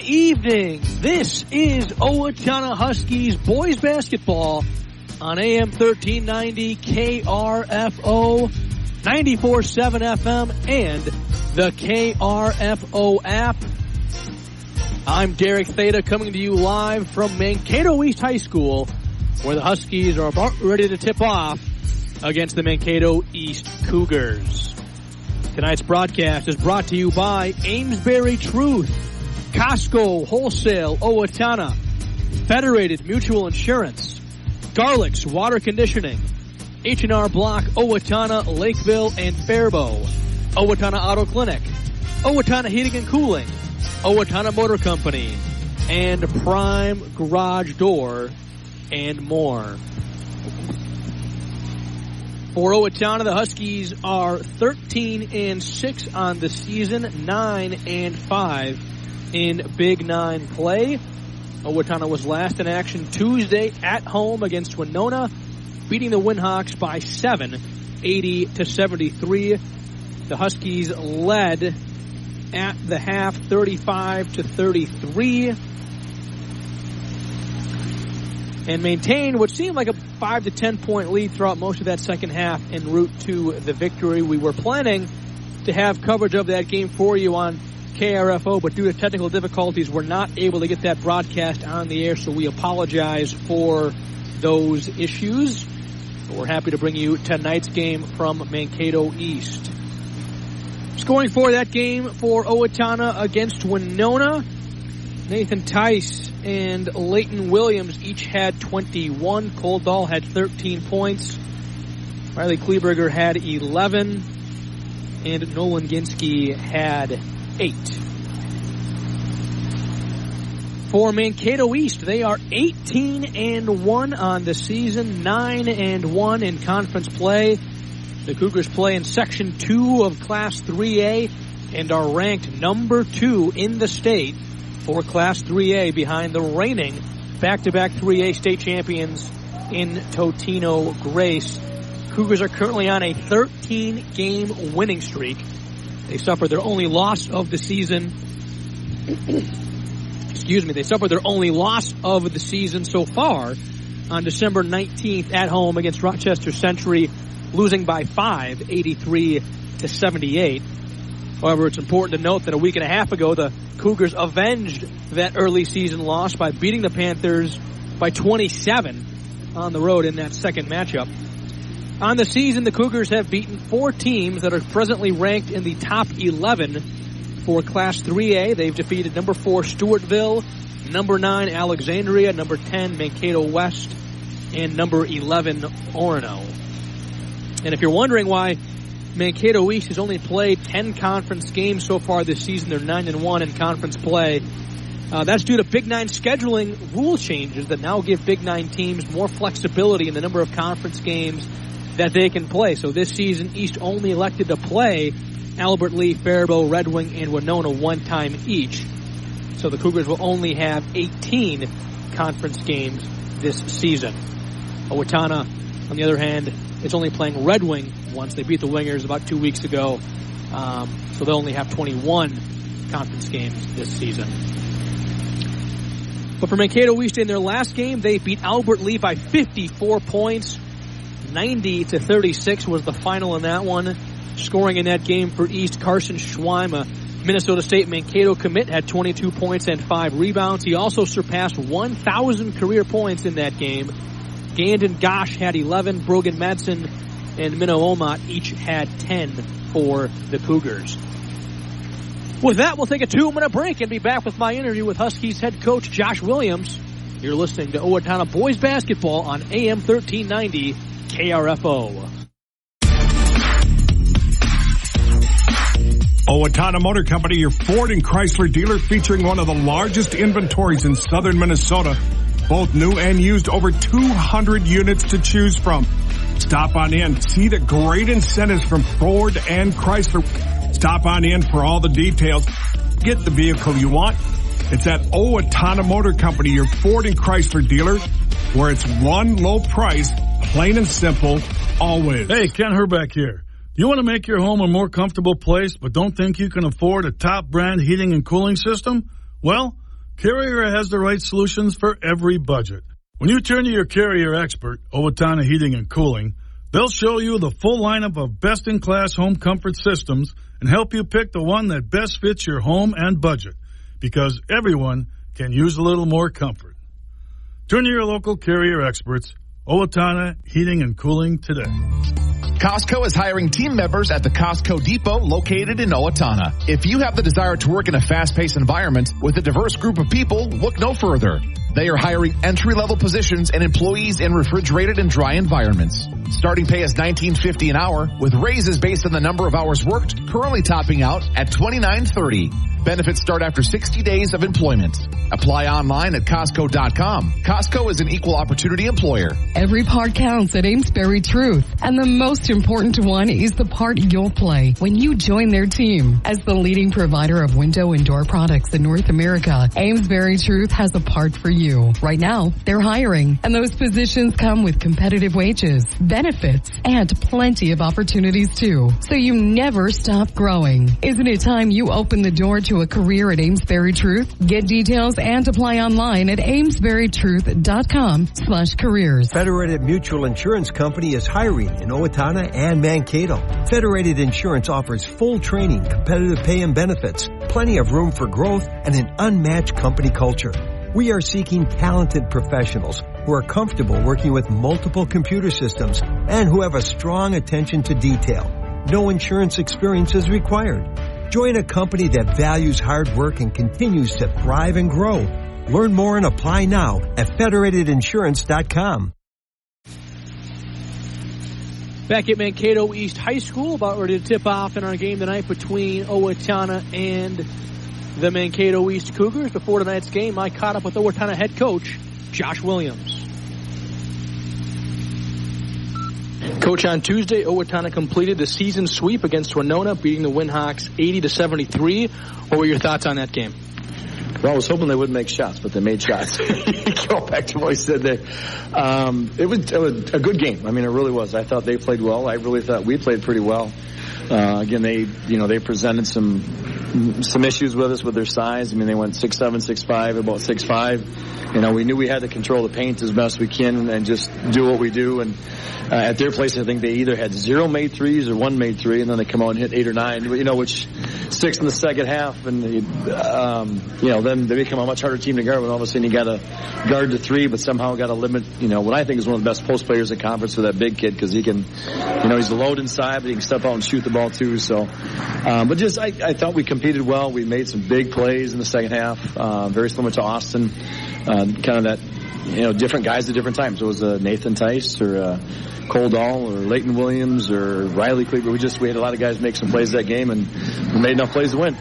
evening. This is Owatonna Huskies boys basketball on AM 1390 KRFO, 94.7 FM, and the KRFO app. I'm Derek Theta coming to you live from Mankato East High School, where the Huskies are about ready to tip off against the Mankato East Cougars. Tonight's broadcast is brought to you by Amesbury Truth, Costco Wholesale Owatonna, Federated Mutual Insurance, Garlics Water Conditioning, H&R Block Owatonna, Lakeville, and Faribault, Owatonna Auto Clinic, Owatonna Heating and Cooling, Owatonna Motor Company, and Prime Garage Door, and more. For Owatonna, the Huskies are 13-6 on the season, 9-5 in Big Nine play. Owatonna was last in action Tuesday at home against Winona, beating the Windhawks by 7, 80-73. The Huskies led at the half, 35-33, and maintained what seemed like a 5 to 10 point lead throughout most of that second half en route to the victory. We were planning to have coverage of that game for you on KRFO, but due to technical difficulties, we're not able to get that broadcast on the air, so we apologize for those issues. But we're happy to bring you tonight's game from Mankato East. Scoring for that game for Owatonna against Winona, Nathan Tice and Leighton Williams each had 21. Koldahl had 13 points. Riley Kleberger had 11. And Nolan Ginsky had 8. For Mankato East, they are 18-1 on the season, 9-1 in conference play. The Cougars play in Section 2 of Class 3A and are ranked number 2 in the state for Class 3A behind the reigning back-to-back 3A state champions in Totino Grace. Cougars are currently on a 13-game winning streak. They suffered their only loss of the season. They suffered their only loss of the season so far on December 19th at home against Rochester Century, losing by 5, 83-78. However, it's important to note that a week and a half ago, the Cougars avenged that early season loss by beating the Panthers by 27 on the road in that second matchup. On the season, the Cougars have beaten 4 teams that are presently ranked in the top 11 for Class 3A. They've defeated number 4 Stewartville, number 9 Alexandria, number 10 Mankato West, and number 11 Orono. And if you're wondering why Mankato East has only played 10 conference games so far this season, they're 9-1 in conference play. That's due to Big Nine scheduling rule changes that now give Big Nine teams more flexibility in the number of conference games that they can play. So this season, East only elected to play Albert Lee, Faribault, Red Wing, and Winona one time each. So the Cougars will only have 18 conference games this season. Owatonna, on the other hand, is only playing Red Wing once. They beat the Wingers about 2 weeks ago. So they'll only have 21 conference games this season. But for Mankato East in their last game, they beat Albert Lee by 54 points. 90-36 was the final in that one. Scoring in that game for East, Carson Schweim, a Minnesota State Mankato commit, had 22 points and 5 rebounds. He also surpassed 1,000 career points in that game. Gandon Gosh had 11. Brogan Madsen and Minnow Omot each had 10 for the Cougars. With that, we'll take a 2-minute break and be back with my interview with Huskies head coach Josh Williams. You're listening to Owatonna Boys Basketball on AM 1390 KRFO. Owatonna Motor Company, your Ford and Chrysler dealer, featuring one of the largest inventories in southern Minnesota. Both new and used, over 200 units to choose from. Stop on in. See the great incentives from Ford and Chrysler. Stop on in for all the details. Get the vehicle you want. It's at Owatonna Motor Company, your Ford and Chrysler dealer, where it's one low price, plain and simple, always. Hey, Ken Herbeck here. You want to make your home a more comfortable place but don't think you can afford a top brand heating and cooling system? Well, Carrier has the right solutions for every budget. When you turn to your Carrier expert, Owatonna Heating and Cooling, they'll show you the full lineup of best-in-class home comfort systems and help you pick the one that best fits your home and budget, because everyone can use a little more comfort. Turn to your local Carrier experts, Owatonna Heating and Cooling, today. Costco is hiring team members at the Costco Depot located in Owatonna. If you have the desire to work in a fast-paced environment with a diverse group of people, look no further. They are hiring entry-level positions and employees in refrigerated and dry environments. Starting pay is $19.50 an hour, with raises based on the number of hours worked, currently topping out at $29.30. Benefits start after 60 days of employment. Apply online at Costco.com. Costco is an equal opportunity employer. Every part counts at Amesbury Truth, and the most important one is the part you'll play when you join their team. As the leading provider of window and door products in North America, Amesbury Truth has a part for you. Right now, they're hiring, and those positions come with competitive wages, benefits, and plenty of opportunities too. So you never stop growing. Isn't it time you open the door to a career at Amesbury Truth? Get details and apply online at amesburytruth.com/careers. Federated Mutual Insurance Company is hiring in Owatonna and Mankato. Federated Insurance offers full training, competitive pay and benefits, plenty of room for growth, and an unmatched company culture. We are seeking talented professionals who are comfortable working with multiple computer systems and who have a strong attention to detail. No insurance experience is required. Join a company that values hard work and continues to thrive and grow. Learn more and apply now at federatedinsurance.com. Back at Mankato East High School, about ready to tip off in our game tonight between Owatonna and the Mankato East Cougars. Before tonight's game, I caught up with Owatonna head coach Josh Williams. Coach, on Tuesday, Owatonna completed the season sweep against Winona, beating the Windhawks 80-73. What were your thoughts on that game? Well, I was hoping they wouldn't make shots, but they made shots. Go back to what I said there. It was a good game. I mean, it really was. I thought they played well. I really thought we played pretty well. Again, they presented some issues with us with their size. I mean, they went 6'7", 6'5", about 6'5". We knew we had to control the paint as best we can and just do what we do. And at their place, I think they either had 0 made threes or 1 made three, and then they come out and hit 8 or 9. Which 6 in the second half, and then they become a much harder team to guard. When all of a sudden you got to guard the 3, but somehow got to limit. What I think is one of the best post players in conference for that big kid, because he can, he's a load inside, but he can step out and shoot the ball too. So, but just I thought we competed well. We made some big plays in the second half, very similar to Austin. Kind of that, different guys at different times. It was Nathan Tice or Cole Dahl or Leighton Williams or Riley Kleber. We had a lot of guys make some plays that game, and we made enough plays to win.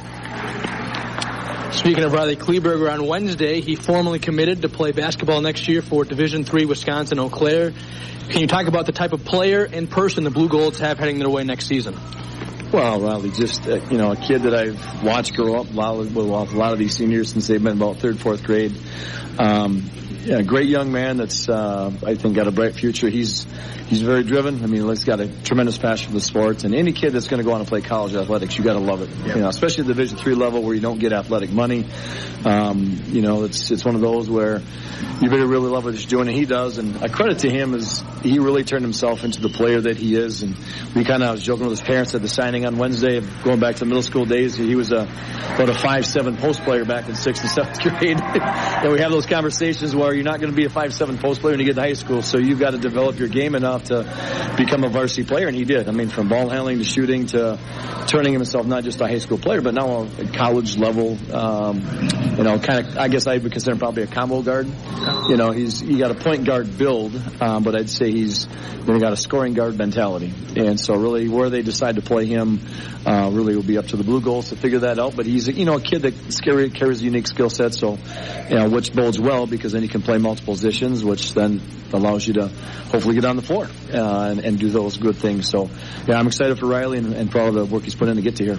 Speaking of Riley Kleberger, on Wednesday, he formally committed to play basketball next year for Division III Wisconsin Eau Claire. Can you talk about the type of player and person the Blue Golds have heading their way next season? Well, Riley, just, a kid that I've watched grow up, a lot of these seniors since they've been about 3rd, 4th grade. A great young man that's, I think, got a bright future. He's very driven. I mean, he's got a tremendous passion for the sports. And any kid that's going to go on and play college athletics, you got to love it. Yep. Especially at the Division III level where you don't get athletic money. It's one of those where you better really love what he's doing, and he does. And a credit to him is he really turned himself into the player that he is. And I was joking with his parents at the signing on Wednesday, going back to the middle school days. He was about a 5'7" post player back in 6th and 7th grade. And we have those conversations where you're not going to be a 5'7" post player when you get to high school, so you've got to develop your game enough to become a varsity player, and he did. I mean, from ball handling to shooting to turning himself not just a high school player, but now a college level, I guess I would consider him probably a combo guard. He got a point guard build, but I'd say he's got a scoring guard mentality. And so really where they decide to play him really will be up to the Blue Golds to figure that out. But he's a kid that carries a unique skill set, so which bodes well because then he can play multiple positions, which then allows you to hopefully get on the floor and do those good things. So, I'm excited for Riley and for all the work he's put in to get to here.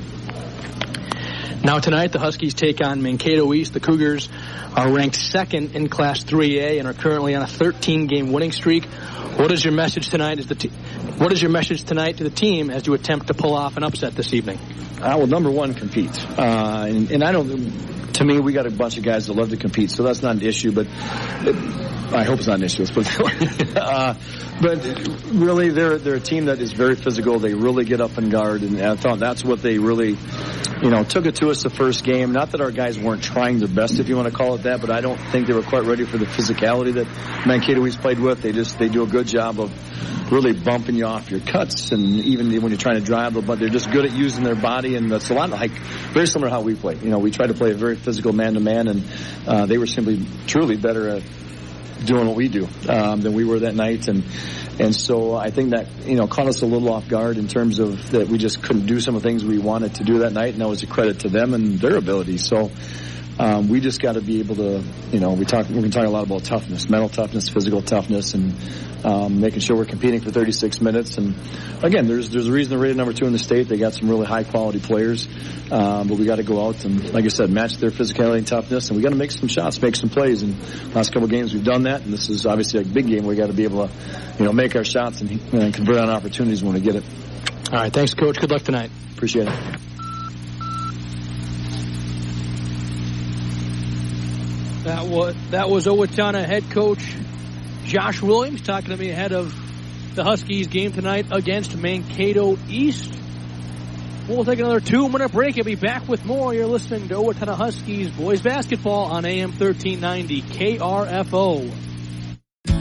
Now tonight, the Huskies take on Mankato East. The Cougars are ranked 2nd in Class 3A and are currently on a 13-game winning streak. What is your message tonight? What is your message tonight to the team as you attempt to pull off an upset this evening? Well, number one, compete. And I don't. To me, we got a bunch of guys that love to compete, so that's not an issue. But I hope it's not an issue. But really, they're a team that is very physical. They really get up and guard, and I thought that's what they really, took it to us the first game. Not that our guys weren't trying their best, if you want to call it that, but I don't think they were quite ready for the physicality that Mankato East played with. They do a good job of really bumping you off your cuts, and even when you're trying to drive, but they're just good at using their body, and that's a lot like very similar to how we play. We try to play a very physical man-to-man, and they were simply truly better at doing what we do than we were that night, and so I think that caught us a little off guard in terms of that we just couldn't do some of the things we wanted to do that night, and that was a credit to them and their ability. So we just got to be able to, we're going to talk a lot about toughness, mental toughness, physical toughness, and making sure we're competing for 36 minutes. And again, there's a reason they're rated number 2 in the state. They got some really high quality players, but we got to go out and, like I said, match their physicality and toughness. And we got to make some shots, make some plays. And last couple of games we've done that, and this is obviously a big game. We got to be able to, make our shots and convert on opportunities when we get it. All right, thanks, Coach. Good luck tonight. Appreciate it. That was Owatonna head coach Josh Williams talking to me ahead of the Huskies game tonight against Mankato East. We'll take another 2-minute break and be back with more. You're listening to Owatonna Huskies boys basketball on AM 1390 KRFO.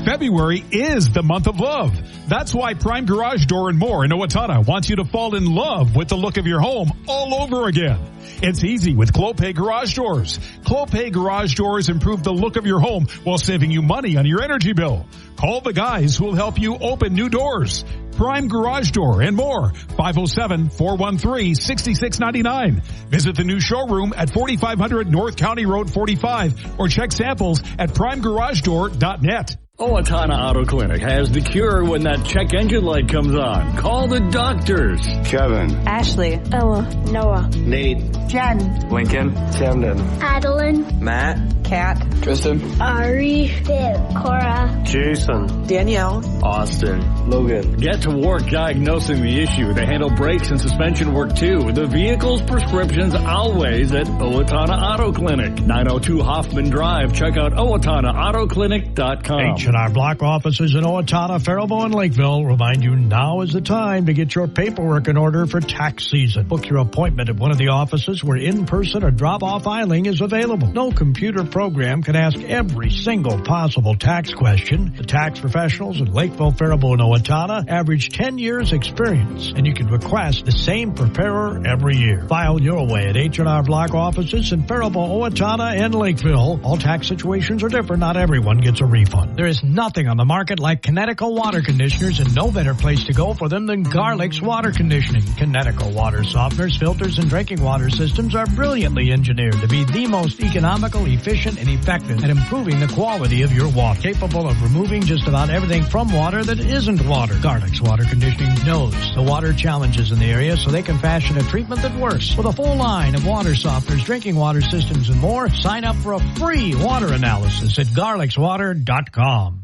February is the month of love. That's why Prime Garage Door and More in Owatonna wants you to fall in love with the look of your home all over again. It's easy with Clopay Garage Doors. Clopay Garage Doors improve the look of your home while saving you money on your energy bill. Call the guys who will help you open new doors. Prime Garage Door and More, 507-413-6699. Visit the new showroom at 4500 North County Road 45 or check samples at primegaragedoor.net. Owatonna Auto Clinic has the cure when that check engine light comes on. Call the doctors. Kevin. Ashley. Ella. Noah. Nate. Jen. Lincoln. Camden. Adeline. Matt. Kat. Tristan. Ari. Viv. Cora. Jason. Danielle. Austin. Logan. Get to work diagnosing the issue. They handle brakes and suspension work too. The vehicle's prescriptions always at Owatonna Auto Clinic. 902 Hoffman Drive. Check out OwatonnaAutoClinic.com. H&R Block offices in Owatonna, Faribault, and Lakeville remind you now is the time to get your paperwork in order for tax season. Book your appointment at one of the offices where in-person or drop-off filing is available. No computer program can ask every single possible tax question. The tax professionals in Lakeville, Faribault, and Owatonna average 10 years experience, and you can request the same preparer every year. File your way at H&R Block offices in Faribault, Owatonna, and Lakeville. All tax situations are different. Not everyone gets a refund. There is nothing on the market like Connecticut water conditioners, and no better place to go for them than Garlic's Water Conditioning. Connecticut water softeners, filters, and drinking water systems are brilliantly engineered to be the most economical, efficient, and effective at improving the quality of your water. Capable of removing just about everything from water that isn't water. Garlic's Water Conditioning knows the water challenges in the area, so they can fashion a treatment that works. With a full line of water softeners, drinking water systems, and more, sign up for a free water analysis at garlicswater.com.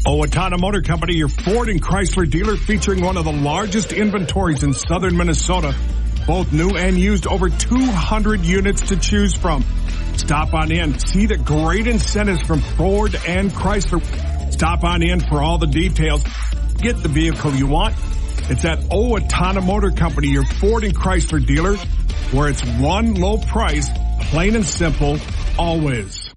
Owatonna Motor Company, your Ford and Chrysler dealer, featuring one of the largest inventories in southern Minnesota. Both new and used, over 200 units to choose from. Stop on in. See the great incentives from Ford and Chrysler. Stop on in for all the details. Get the vehicle you want. It's at Owatonna Motor Company, your Ford and Chrysler dealer, where it's one low price, plain and simple, always.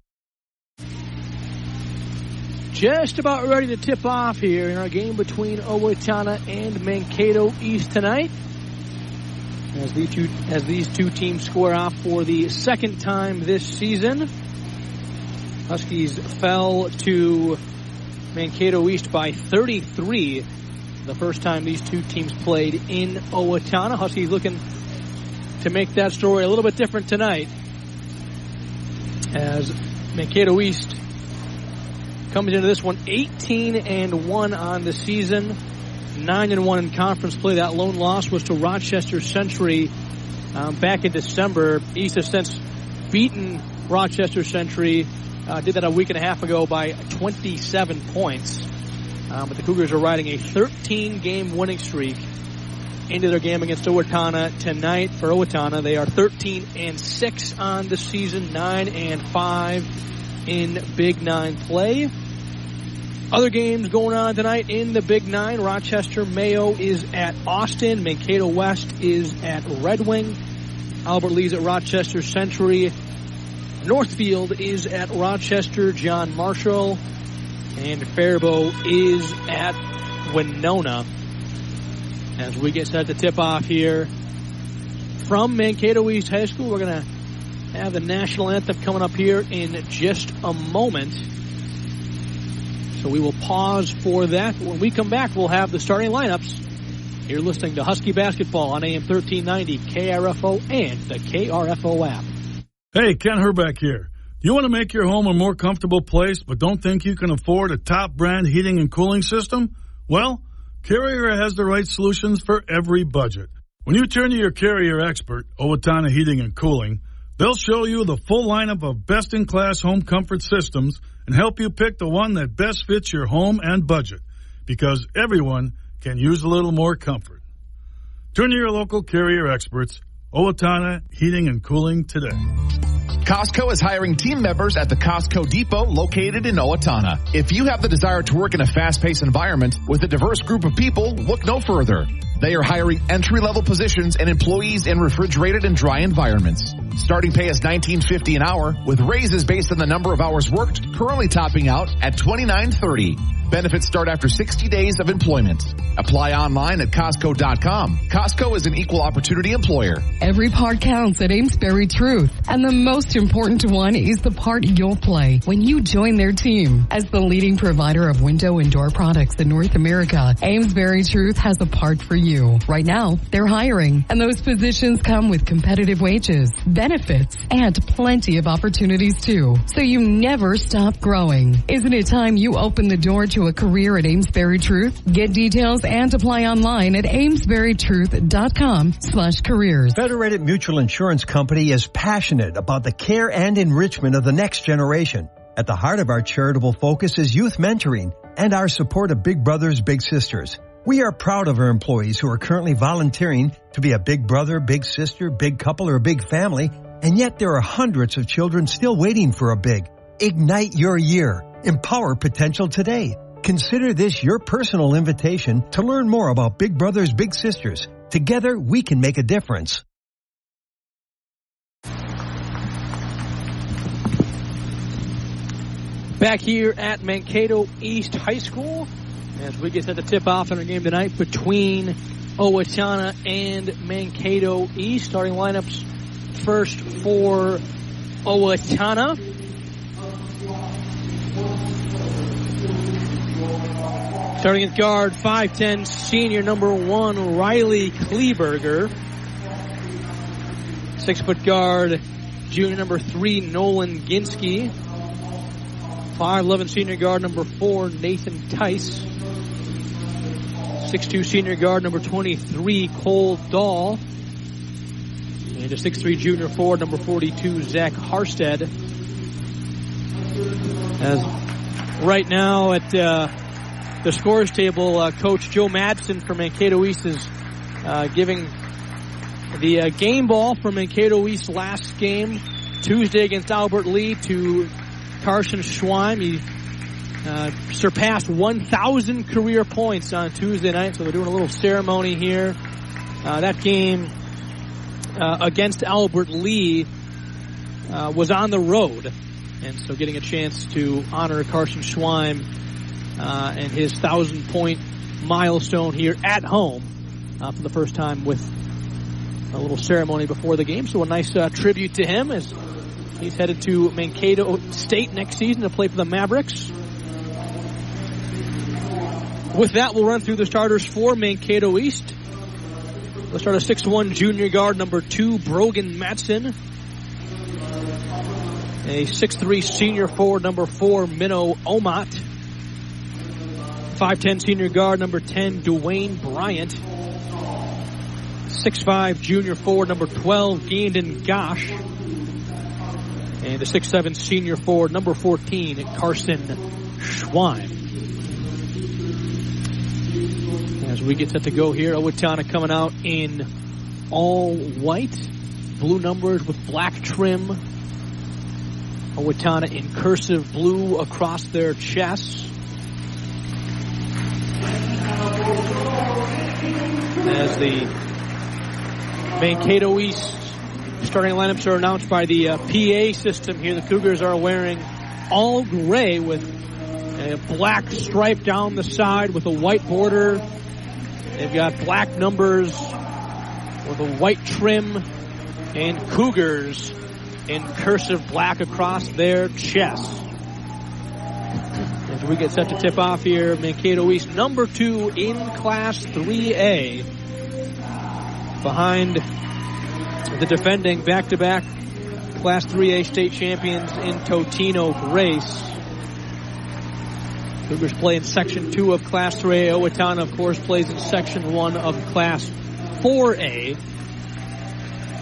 Just about ready to tip off here in our game between Owatonna and Mankato East tonight. As these two teams square off for the second time this season. Huskies fell to Mankato East by 33 the first time these two teams played in Owatonna. Huskies looking to make that story a little bit different tonight, as Mankato East comes into this one 18-1 on the season, 9-1 in conference play. That lone loss was to Rochester Century back in December. East has since beaten Rochester Century did that a week and a half ago by 27 points. But the Cougars are riding a 13-game winning streak into their game against Owatonna tonight. For Owatonna, they are 13-6 on the season, 9-5 in Big Nine play. Other games going on tonight in the Big Nine. Rochester Mayo is at Austin. Mankato West is at Red Wing. Albert Lee's at Rochester Century. Northfield is at Rochester John Marshall. And Faribault is at Winona. As we get set to tip off here from Mankato East High School, we're going to have the national anthem coming up here in just a moment. So we will pause for that. When we come back, we'll have the starting lineups. You're listening to Husky Basketball on AM 1390, KRFO, and the KRFO app. Hey, Ken Herbeck here. You want to make your home a more comfortable place but don't think you can afford a top brand heating and cooling system? Well, Carrier has the right solutions for every budget. When you turn to your Carrier expert, Owatonna Heating and Cooling, they'll show you the full lineup of best-in-class home comfort systems and help you pick the one that best fits your home and budget, because everyone can use a little more comfort. Turn to your local Carrier experts, Owatonna Heating and Cooling today. Costco is hiring team members at the Costco Depot located in Owatonna. If you have the desire to work in a fast-paced environment with a diverse group of people, look no further. They are hiring entry-level positions and employees in refrigerated and dry environments. Starting pay is $19.50 an hour, with raises based on the number of hours worked, currently topping out at $29.30. Benefits start after 60 days of employment. Apply online at Costco.com. Costco is an equal opportunity employer. Every part counts at Amesbury Truth, and the most important one is the part you'll play when you join their team. As the leading provider of window and door products in North America, Amesbury Truth has a part for you. Right now, they're hiring, and those positions come with competitive wages, benefits, and plenty of opportunities too. So you never stop growing. Isn't it time you open the door to a career at Amesbury Truth? Get details and apply online at amesburytruth.com/careers. Federated Mutual Insurance Company is passionate about the care and enrichment of the next generation. At the heart of our charitable focus is youth mentoring and our support of Big Brothers Big Sisters. We are proud of our employees who are currently volunteering to be a big brother, big sister, big couple, or big family, and yet there are hundreds of children still waiting for a big. Ignite your year. Empower potential today. Consider this your personal invitation to learn more about Big Brothers Big Sisters. Together, we can make a difference. Back here at Mankato East High School, as we get set to tip off in our game tonight between Owatonna and Mankato East. Starting lineups first for Owatonna. Starting at guard, 5'10", senior number 1, Riley Kleberger. 6-foot guard, junior number 3, Nolan Ginsky. 5'11", senior guard number 4, Nathan Tice. 6'2", senior guard number 23, Cole Dahl. And a 6'3", junior forward number 42, Zach Harstead. As right now at the scores table, Coach Joe Madsen from Mankato East is giving the game ball from Mankato East last game, Tuesday against Albert Lee, to Carson Schweim. He surpassed 1,000 career points on Tuesday night, so they're doing a little ceremony here. That game against Albert Lee was on the road, and so getting a chance to honor Carson Schweim and his 1,000-point milestone here at home for the first time with a little ceremony before the game. So a nice tribute to him as he's headed to Mankato State next season to play for the Mavericks. With that, we'll run through the starters for Mankato East. Let's start a 6'1", junior guard number 2, Brogan Madsen. A 6'3", senior forward number 4, Minnow Omat. 5'10", senior guard number 10, Dwayne Bryant. 6'5", junior forward number 12, Gandon Gosh. And the 6'7" senior forward, number 14, Carson Schweim. As we get set to go here, Owatonna coming out in all white, blue numbers with black trim. Owatonna in cursive blue across their chests. As the Mankato East starting lineups are announced by the PA system here, the Cougars are wearing all gray with a black stripe down the side with a white border. They've got black numbers with a white trim, and Cougars in cursive black across their chests. As we get set to tip off here, Mankato East number 2 in Class 3A, behind the defending back-to-back Class 3A state champions in Totino Grace. Cougars play in Section 2 of Class 3A. Owatonna, of course, plays in Section 1 of Class 4A.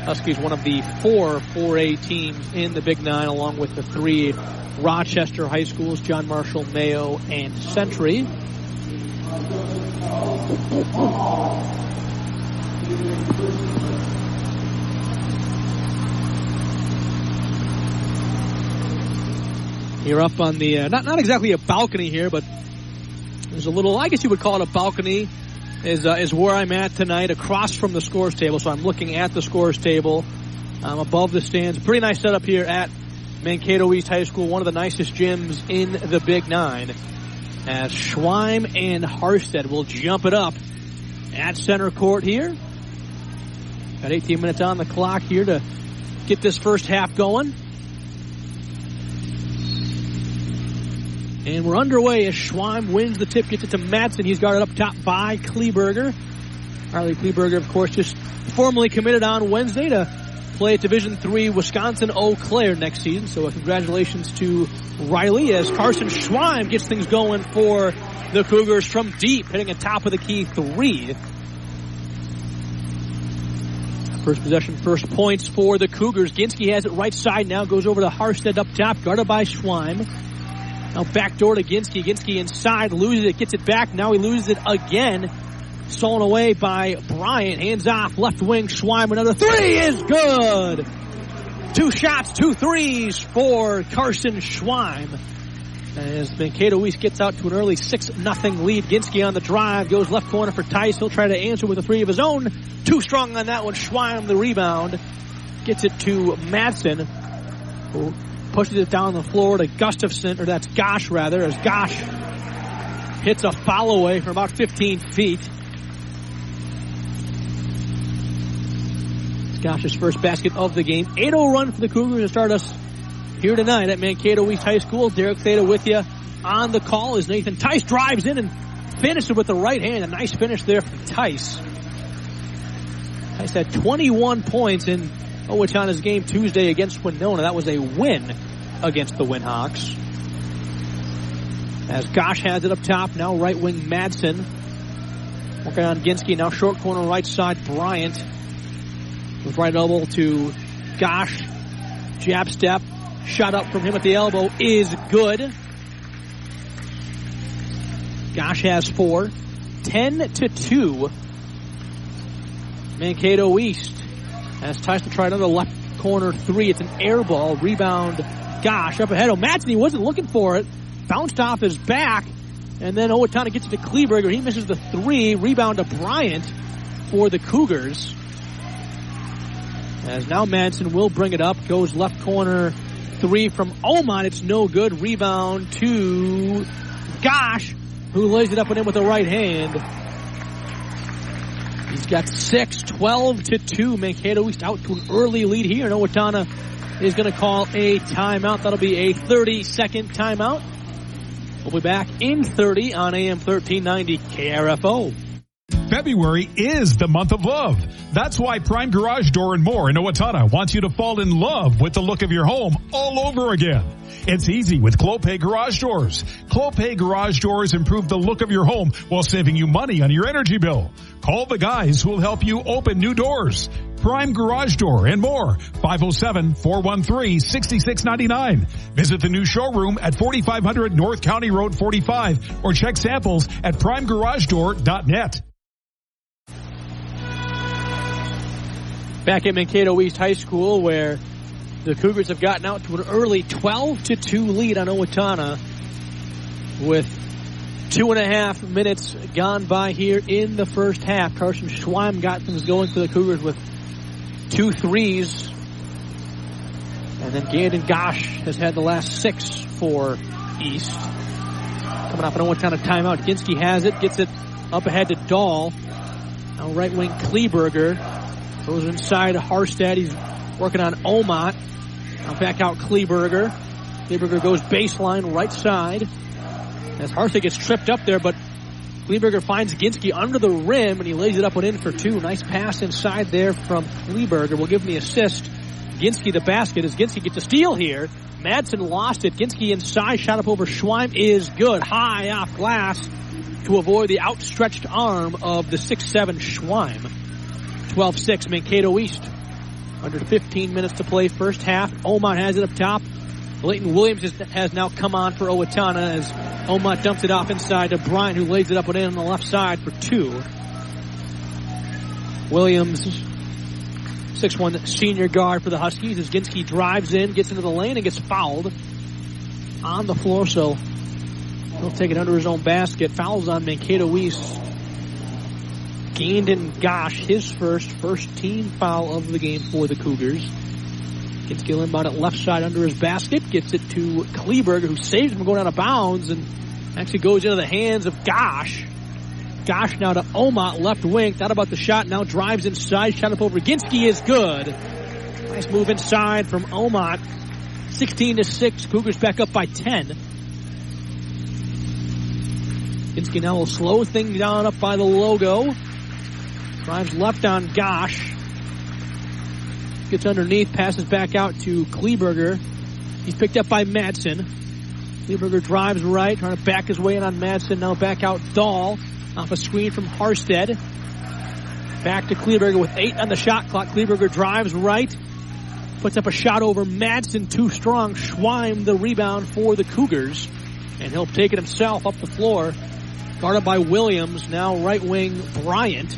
Huskies, one of the 4 4A teams in the Big Nine, along with the 3 Rochester high schools, John Marshall, Mayo, and Century. You're up on the, not exactly a balcony here, but there's a little, I guess you would call it a balcony, is where I'm at tonight, across from the scores table. So I'm looking at the scores table. I'm above the stands. Pretty nice setup here at Mankato East High School, one of the nicest gyms in the Big Nine. As Schweim and Harstead will jump it up at center court here. Got 18 minutes on the clock here to get this first half going. And we're underway as Schweim wins the tip, gets it to Madsen. He's guarded up top by Kleberger. Riley Kleberger, of course, just formally committed on Wednesday to play at Division III Wisconsin Eau Claire next season. So congratulations to Riley as Carson Schweim gets things going for the Cougars from deep, hitting a top of the key 3. First possession, first points for the Cougars. Ginsky has it right side now, goes over to Harstead up top, guarded by Schweim. Now backdoor to Ginsky. Ginsky inside, loses it, gets it back. Now he loses it again. Stolen away by Bryant. Hands off, left wing, Schweim. Another 3 is good. 2 shots, 2 threes for Carson Schweim. As Mankato East gets out to an early 6-0 lead. Ginsky on the drive, goes left corner for Tice. He'll try to answer with a 3 of his own. Too strong on that one. Schweim the rebound. Gets it to Madsen, who pushes it down the floor to Gustafson, or that's Gosh rather, as Gosh hits a foul away from about 15 feet. It's Gosh's first basket of the game. 8-0 run for the Cougars to start us here tonight at Mankato East High School. Derek Theta with you on the call as Nathan Tice drives in and finishes with the right hand. A nice finish there for Tice. Tice had 21 points in Owatonna's game Tuesday against Winona. That was a win against the Windhawks. As Gosh has it up top, now right wing Madsen. Working on Ginsky, now short corner right side Bryant. With right elbow to Gosh. Jab step. Shot up from him at the elbow is good. Gosh has 4. 10-2. Mankato East. As Tice to try another left corner 3. It's an air ball. Rebound. Gosh up ahead. Madsen, he wasn't looking for it. Bounced off his back. And then Owatonna gets it to Kleberger. He misses the 3. Rebound to Bryant for the Cougars. As now Madsen will bring it up. Goes left corner 3 from Oman. It's no good. Rebound to Gosh, who lays it up and in with the right hand. He's got 6, 12-2. Mankato East out to an early lead here. And Owatonna is going to call a timeout. That'll be a 30-second timeout. We'll be back in 30 on AM 1390 KRFO. February is the month of love. That's why Prime Garage Door and More in Owatonna wants you to fall in love with the look of your home all over again. It's easy with Clopay Garage Doors. Clopay Garage Doors improve the look of your home while saving you money on your energy bill. Call the guys who will help you open new doors. Prime Garage Door and More, 507-413-6699. Visit the new showroom at 4500 North County Road 45 or check samples at primegaragedoor.net. Back at Mankato East High School, where the Cougars have gotten out to an early 12-2 lead on Owatonna with 2.5 minutes gone by here in the first half. Carson Schweim got things going for the Cougars with 2 threes. And then Gandon Gosh has had the last 6 for East. Coming off an Owatonna timeout. Ginsky has it, gets it up ahead to Dahl. Now right wing Kleberger. Goes inside Harstead. He's working on Omot. Now back out Kleberger. Kleberger goes baseline right side. As Harstead gets tripped up there, but Kleberger finds Ginsky under the rim, and he lays it up and in for 2. Nice pass inside there from Kleberger. Will give him the assist. Ginsky the basket as Ginsky gets a steal here. Madsen lost it. Ginsky inside. Shot up over Schweim is good. High off glass to avoid the outstretched arm of the 6'7 Schweim. 12-6, Mankato East. Under 15 minutes to play first half. Omot has it up top. Leighton Williams has now come on for Owatonna as Omot dumps it off inside to Bryant, who lays it up and in on the left side for 2. Williams, 6'1 senior guard for the Huskies, as Ginsky drives in, gets into the lane, and gets fouled on the floor, so he'll take it under his own basket. Fouls on Mankato East. Gandon Gosh, his first team foul of the game for the Cougars. Gets Gill inbound at left side under his basket. Gets it to Kleberger, who saves him from going out of bounds and actually goes into the hands of Gosh. Gosh now to Omot, left wing. Thought about the shot, now drives inside. Shot up over Ginsky is good. Nice move inside from Omot. 16-6. Cougars back up by 10. Ginsky now will slow things down up by the logo. Drives left on Gosh. Gets underneath, passes back out to Kleberger. He's picked up by Madsen. Kleberger drives right, trying to back his way in on Madsen. Now back out Dahl off a screen from Harstead. Back to Kleberger with 8 on the shot clock. Kleberger drives right, puts up a shot over Madsen, too strong. Schweim the rebound for the Cougars, and he'll take it himself up the floor. Guarded by Williams, now right wing Bryant.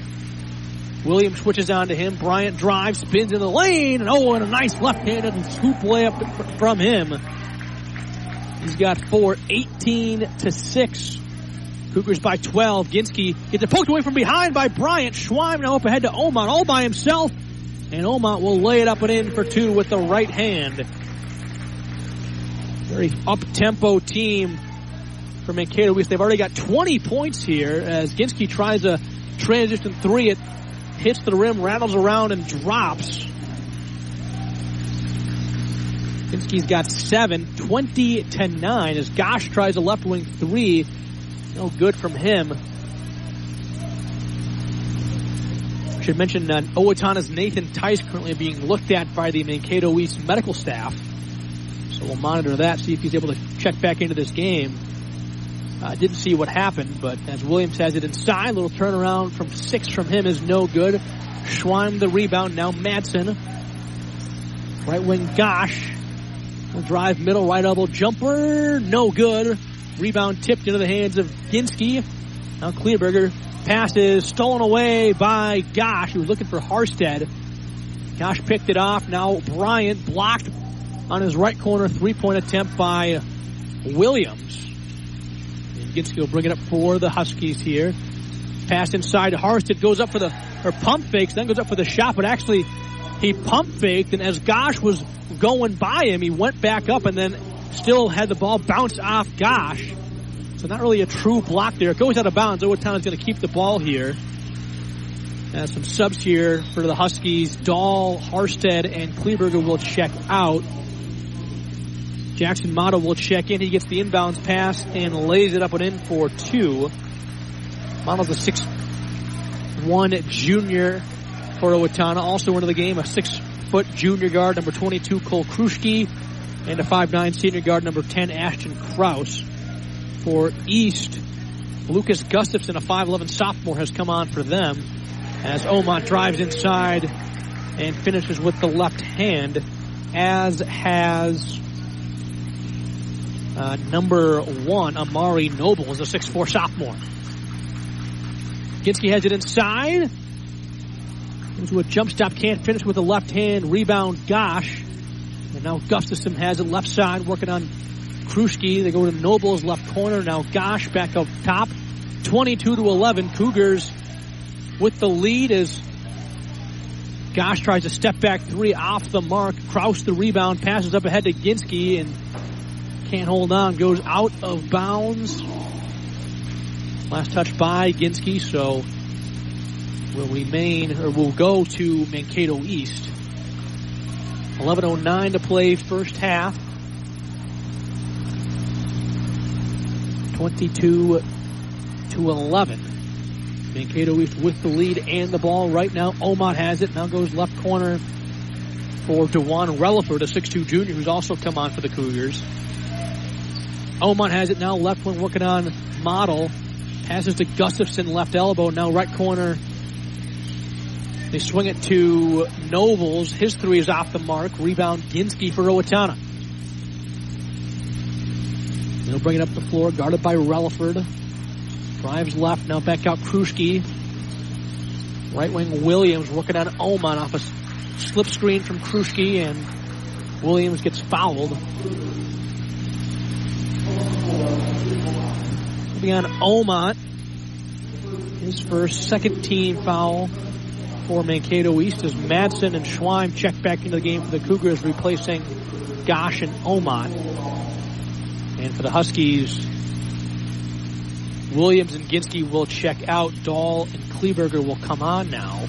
Williams switches on to him. Bryant drives, spins in the lane, and and a nice left-handed scoop layup from him. He's got 4, 18-6. Cougars by 12. Ginsky gets it poked away from behind by Bryant. Schweim now up ahead to Omot, all by himself, and Omot will lay it up and in for 2 with the right hand. Very up-tempo team for Mankato East. They've already got 20 points here as Ginsky tries a transition 3. It hits the rim, rattles around, and drops. Ginsky's got 7, 20-9 as Gosh tries a left wing 3. No good from him. I should mention Owatonna's Nathan Tice currently being looked at by the Mankato East medical staff. So we'll monitor that, see if he's able to check back into this game. Didn't see what happened, but as Williams has it inside, little turnaround from 6 from him is no good. Schweim the rebound, now Madsen. Right wing Gosh. Will drive middle, right elbow jumper, no good. Rebound tipped into the hands of Ginsky. Now Kleberger passes stolen away by Gosh, who was looking for Harstead. Gosh picked it off, now Bryant blocked on his right corner, 3-point attempt by Williams. Ginsky will bring it up for the Huskies here. Pass inside to Harstead, goes up for pump fakes, then goes up for the shot, but actually he pump faked, and as Gosh was going by him, he went back up and then still had the ball bounce off Gosh. So not really a true block there. It goes out of bounds. Owatonna's going to keep the ball here. Some subs here for the Huskies. Dahl, Harstead, and Kleberger will check out. Jackson Motto will check in. He gets the inbounds pass and lays it up and in for 2. Motto's a one junior for Owatonna. Also into the game, a 6-foot junior guard, number 22, Cole Kruschke, and a 5'9" senior guard, number 10, Ashton Kraus. For East, Lucas Gustafson, a 5'11" sophomore, has come on for them as Omont drives inside and finishes with the left hand, as has number 1, Amari Noble, is a 6'4" sophomore. Ginsky has it inside. Into a jump stop, can't finish with the left hand. Rebound, Gosh. And now Gustafson has it left side, working on Kruschke. They go to Noble's left corner. Now Gosh back up top. 22-11. Cougars with the lead as Gosh tries a step back three off the mark. Kraus the rebound, passes up ahead to Ginsky and can't hold on. Goes out of bounds. Last touch by Ginsky, so will go to Mankato East. 11:09 to play first half. 22-11. Mankato East with the lead and the ball right now. Omont has it. Now goes left corner for DeJuan Relaford, a 6'2" junior who's also come on for the Cougars. Omont has it now. Left wing working on Model. Passes to Gustafson, left elbow. Now right corner. They swing it to Nobles. His three is off the mark. Rebound Ginsky for Owatonna. They'll bring it up the floor, guarded by Relaford. Drives left, now back out Kruschke. Right wing Williams working on Omont off a slip screen from Kruschke, and Williams gets fouled. Moving on Omont. His first second team foul for Mankato East as Madsen and Schweim check back into the game for the Cougars, replacing Gosh and Omont. And for the Huskies, Williams and Ginsky will check out. Dahl and Kleberger will come on now.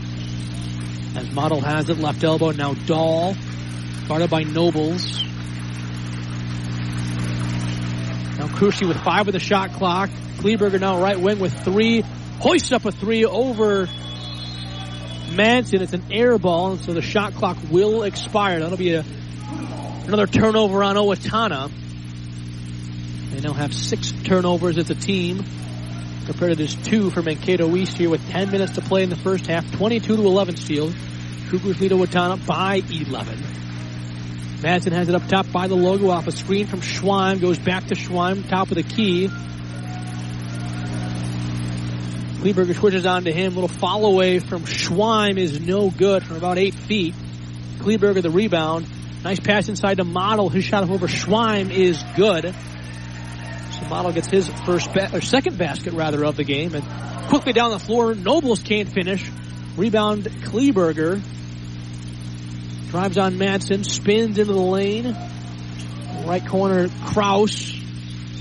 As Model has it, left elbow. Now Dahl, guarded by Nobles. Now Kruschke with 5 of the shot clock. Kleberger now right wing with 3. Hoists up a 3 over Madsen. It's an air ball, and so the shot clock will expire. That'll be another turnover on Owatonna. They now have 6 turnovers as a team, compared to this 2 for Mankato East here with 10 minutes to play in the first half. 22-11 Steelers. Cougars lead Owatonna by 11. Madsen has it up top by the logo off a screen from Schweim. Goes back to Schweim, top of the key. Kleberger switches on to him. Little fall away from Schweim is no good from about 8 feet. Kleberger the rebound. Nice pass inside to Model. His shot over Schweim is good. So Model gets his second basket of the game. And quickly down the floor, Nobles can't finish. Rebound Kleberger. Drives on Madsen, spins into the lane. Right corner, Kraus.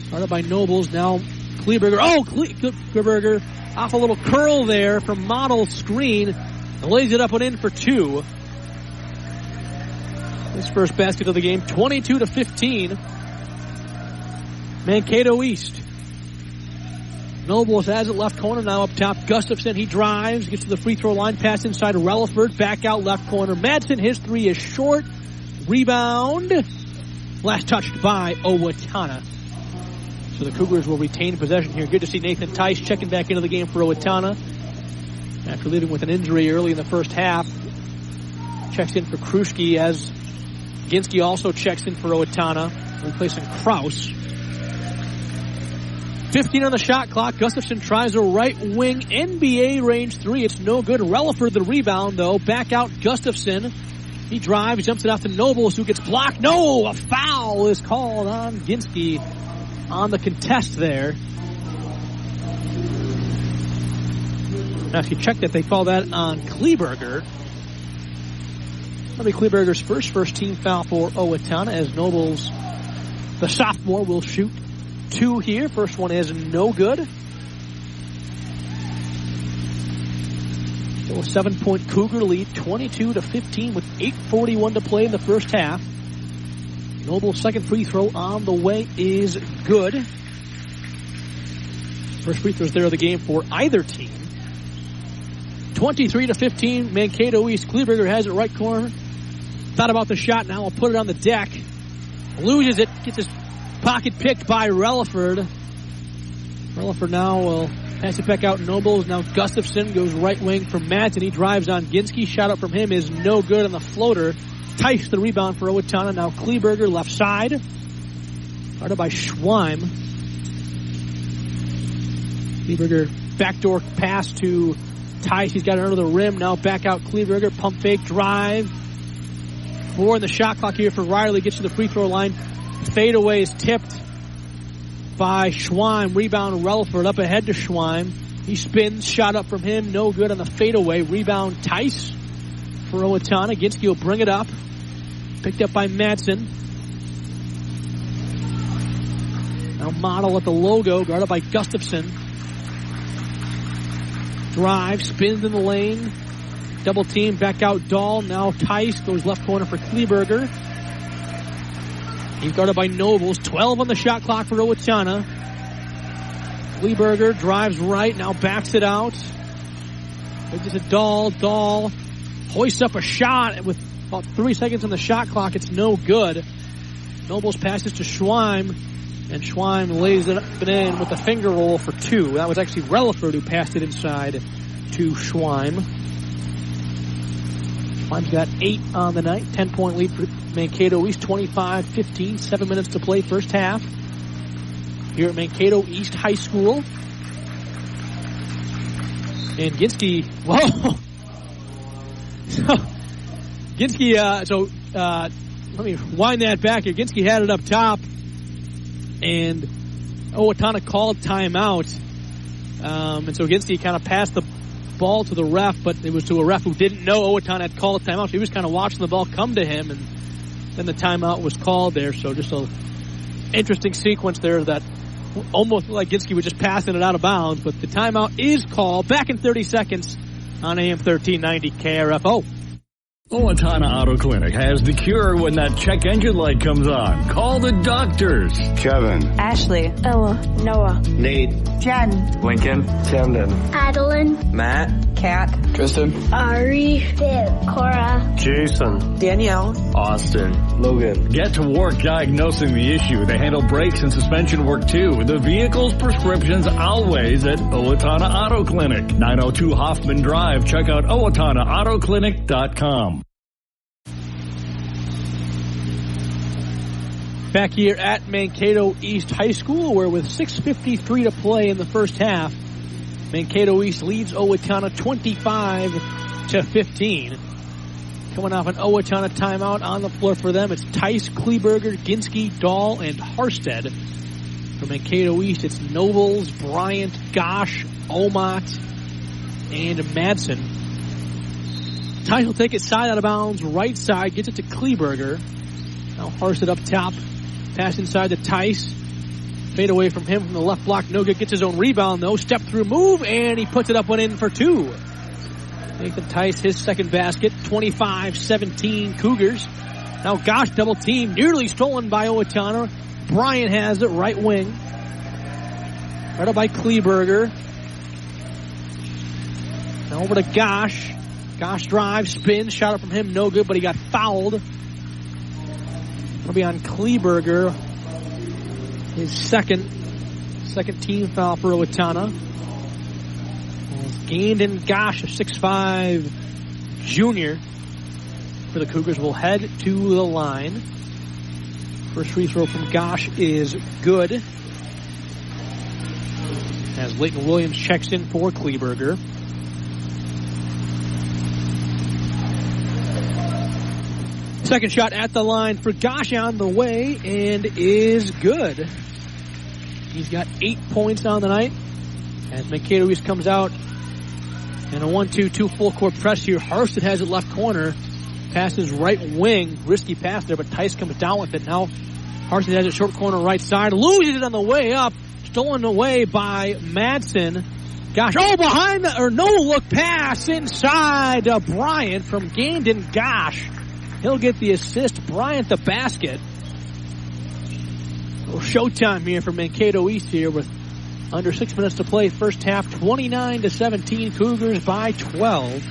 Started by Nobles, now Kleberger. Oh, Kleberger off a little curl there from Model's screen. And lays it up and in for 2. His first basket of the game, 22-15. Mankato East. Nobles has it left corner, now up top. Gustafson, he drives, gets to the free throw line, pass inside to Relaford, back out left corner. Madsen, his 3 is short. Rebound. Last touched by Owatonna. So the Cougars will retain possession here. Good to see Nathan Tice checking back into the game for Owatonna after leaving with an injury early in the first half. Checks in for Kruschke as Ginsky also checks in for Owatonna, replacing Kraus. 15 on the shot clock. Gustafson tries a right wing NBA range 3. It's no good. Relaford the rebound, though. Back out Gustafson. He drives, jumps it off to Nobles, who gets blocked. No! A foul is called on Ginsky on the contest there. Now, if you check that, they call that on Kleberger. That'll be Kleberger's first team foul for Owatonna, as Nobles, the sophomore, will shoot 2 here. First one is no good. So a 7-point Cougar lead, 22-15 with 8:41 to play in the first half. Noble's second free throw on the way is good. First free throws there of the game for either team. 23-15, Mankato East. Kleberger has it right corner. Thought about the shot, now will put it on the deck. Loses it, gets his pocket picked by Relaford. Relaford now will pass it back out. Nobles, now Gustafson goes right wing for Madsen. He drives on Ginsky. Shot up from him is no good on the floater. Tice the rebound for Owatonna. Now Kleberger left side. Guarded by Schweim. Kleberger backdoor pass to Tice. He's got it under the rim. Now back out Kleberger. Pump fake drive. 4 in the shot clock here for Riley. Gets to the free throw line. Fadeaway is tipped by Schweim. Rebound Relaford up ahead to Schweim. He spins. Shot up from him. No good on the fadeaway. Rebound Tice for Owatonna. Ginsky will bring it up. Picked up by Madsen. Now Model at the logo. Guarded by Gustafson. Drive. Spins in the lane. Double team. Back out Dahl. Now Tice goes left corner for Kleberger. He's guarded by Nobles. 12 on the shot clock for Owatonna. Kleberger drives right. Now backs it out. It's a Dahl. Dahl hoists up a shot with about 3 seconds on the shot clock. It's no good. Nobles passes to Schweim. And Schweim lays it up and in with a finger roll for 2. That was actually Relaford who passed it inside to Schweim. Schweim's got 8 on the night. 10-point lead for Mankato East. 25-15. 7 minutes to play first half. Here at Mankato East High School. And Ginsky, whoa! Ginsky, let me wind that back here. Ginsky had it up top. And Owatonna called timeout. And so Ginsky kind of passed the ball to the ref, but it was to a ref who didn't know Owatonna had called timeout. So he was kind of watching the ball come to him, and then the timeout was called there. So just a interesting sequence there that almost like Ginsky was just passing it out of bounds, but the timeout is called. Back in 30 seconds on AM 1390 KRFO. Owatonna Auto Clinic has the cure when that check engine light comes on. Call the doctors. Kevin. Ashley. Ella. Noah. Nate. Jen. Lincoln. Camden. Adeline. Matt. Kat. Tristan. Ari. Viv. Cora. Jason. Danielle. Austin. Logan. Get to work diagnosing the issue. They handle brakes and suspension work too. The vehicle's prescriptions always at Owatonna Auto Clinic. 902 Hoffman Drive. Check out OwatonnaAutoClinic.com. Back here at Mankato East High School, where with 6:53 to play in the first half, Mankato East leads Owatonna 25-15. Coming off an Owatonna timeout on the floor for them, it's Tice, Kleberger, Ginsky, Dahl, and Harstead. For Mankato East, it's Nobles, Bryant, Gosh, Omat, and Madsen. Tice will take it side out of bounds, right side, gets it to Kleberger. Now Harstead up top. Pass inside to Tice. Fade away from him from the left block. No good. Gets his own rebound, though. Step through move, and he puts it up and in for 2. Nathan Tice, his second basket. 25-17 Cougars. Now Gosh double team. Nearly stolen by Owatonna. Bryant has it. Right wing. Right up by Kleberger. Now over to Gosh. Gosh drives, spins. Shot up from him. No good, but he got fouled. It'll be on Kleberger. His second team foul for Owatonna. Gained in Gosh, a 6'5" junior for the Cougars, will head to the line. First free throw from Gosh is good, as Leighton Williams checks in for Kleberger. Second shot at the line for Gosh on the way, and is good. He's got 8 points on the night as Mankato East comes out in a 1-2-2 full court press here. Harstead has it left corner. Passes right wing. Risky pass there, but Tice comes down with it. Now Harstead has it short corner right side. Loses it on the way up. Stolen away by Madsen. Gosh, behind the, or no look pass inside Bryant from Gandon Gosh. He'll get the assist. Bryant the basket. Showtime here for Mankato East here with Under 6 minutes to play, first half, 29-17, Cougars by 12.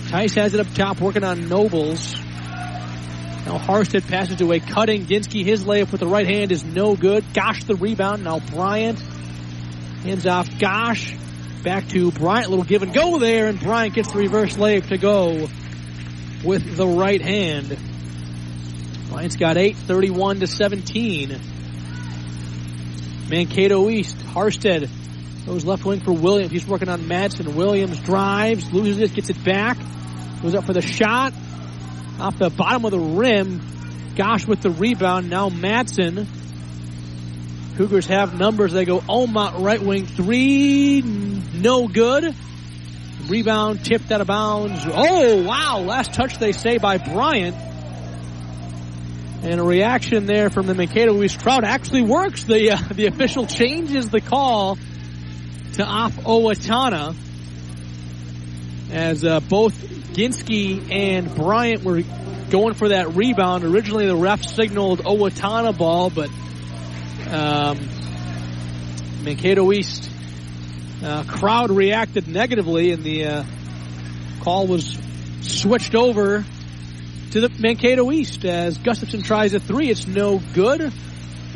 Tice has it up top, working on Nobles. Now Harstead passes to a cutting Ginsky. His layup with the right hand is no good. Gosh, the rebound. Now Bryant hands off Gosh. Back to Bryant. Little give and go there, and Bryant gets the reverse layup to go with the right hand. Bryant's got 8, 31-17. Mankato East. Harstead goes left wing for Williams. He's working on Madsen. Williams drives, loses it, gets it back. Goes up for the shot. Off the bottom of the rim. Gosh with the rebound. Now Madsen. Cougars have numbers. They go Omot right wing 3. No good. Rebound tipped out of bounds. Oh, wow. Last touch, they say, by Bryant. And a reaction there from the Mankato East crowd actually works. The official changes the call to off Owatonna, as both Ginsky and Bryant were going for that rebound. Originally, the ref signaled Owatonna ball, but Mankato East crowd reacted negatively, and the call was switched over to the Mankato East as Gustafson tries a 3. It's no good.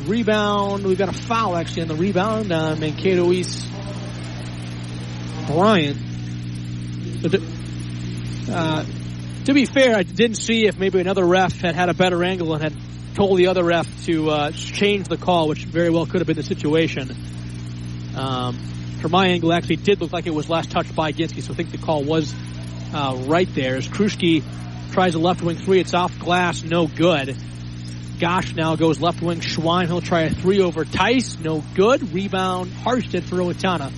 Rebound. We've got a foul actually on the rebound on Mankato East. Bryant. To be fair, I didn't see if maybe another ref had a better angle and had told the other ref to change the call, which very well could have been the situation. From my angle, it actually did look like it was last touched by Ginsky, so I think the call was right there. As Kruschke tries a left wing 3, it's off glass, no good. Gosh now goes left wing. Schwein, he'll try a 3 over Tice, no good. Rebound, Harstead for Owatonna.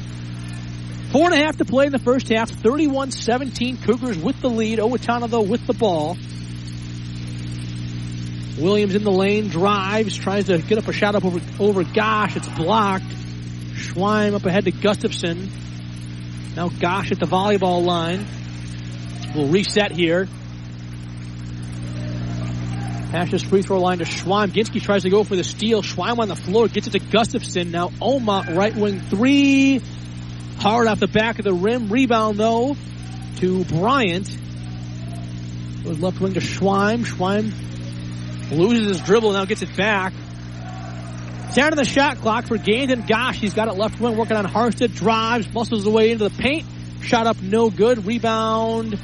4.5 to play in the first half. 31-17. Cougars with the lead. Owatonna, though, with the ball. Williams in the lane, drives, tries to get up a shot up over Gosh. It's blocked. Schwein up ahead to Gustafson. Now Gosh at the volleyball line. We'll reset here. Passes free throw line to Schwein. Ginsky tries to go for the steal. Schwein on the floor, gets it to Gustafson. Now Omot right wing 3. Hard off the back of the rim. Rebound, though, to Bryant. Goes left wing to Schwein. Schwein loses his dribble, now gets it back. Down to the shot clock for Gandon. Gosh, he's got it left wing, working on Harstead. Drives, muscles away into the paint. Shot up, no good. Rebound.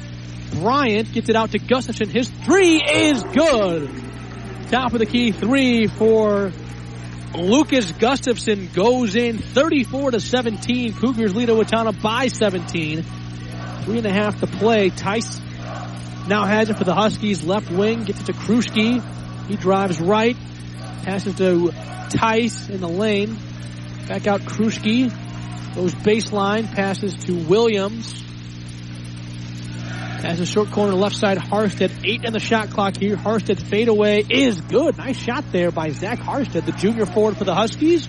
Bryant gets it out to Gustafson. His 3 is good. Top of the key 3 for Lucas Gustafson goes in. 34-17. Cougars lead Owatonna by 17. 3.5 to play. Tice now has it for the Huskies. Left wing, gets it to Kruschke. He drives right. Passes to Tice in the lane. Back out Kruschke. Goes baseline. Passes to Williams. Passes short corner left side. Harstead. 8 in the shot clock here. Harstead fadeaway is good. Nice shot there by Zach Harstead, the junior forward for the Huskies.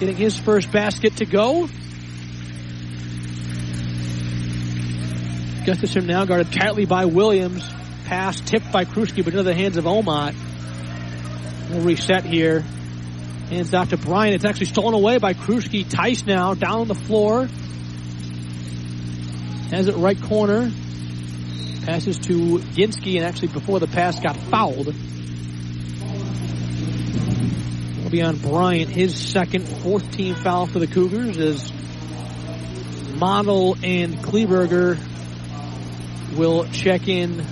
Getting his first basket to go. Gustafson now guarded tightly by Williams. Pass tipped by Kruschke, but into the hands of Omot. We'll reset here. Hands off to Bryant. It's actually stolen away by Kruschke. Tice now down on the floor. Has it right corner. Passes to Ginsky, and actually before the pass got fouled. It'll be on Bryant, his second, 4th team foul for the Cougars, as Model and Kleberger will check in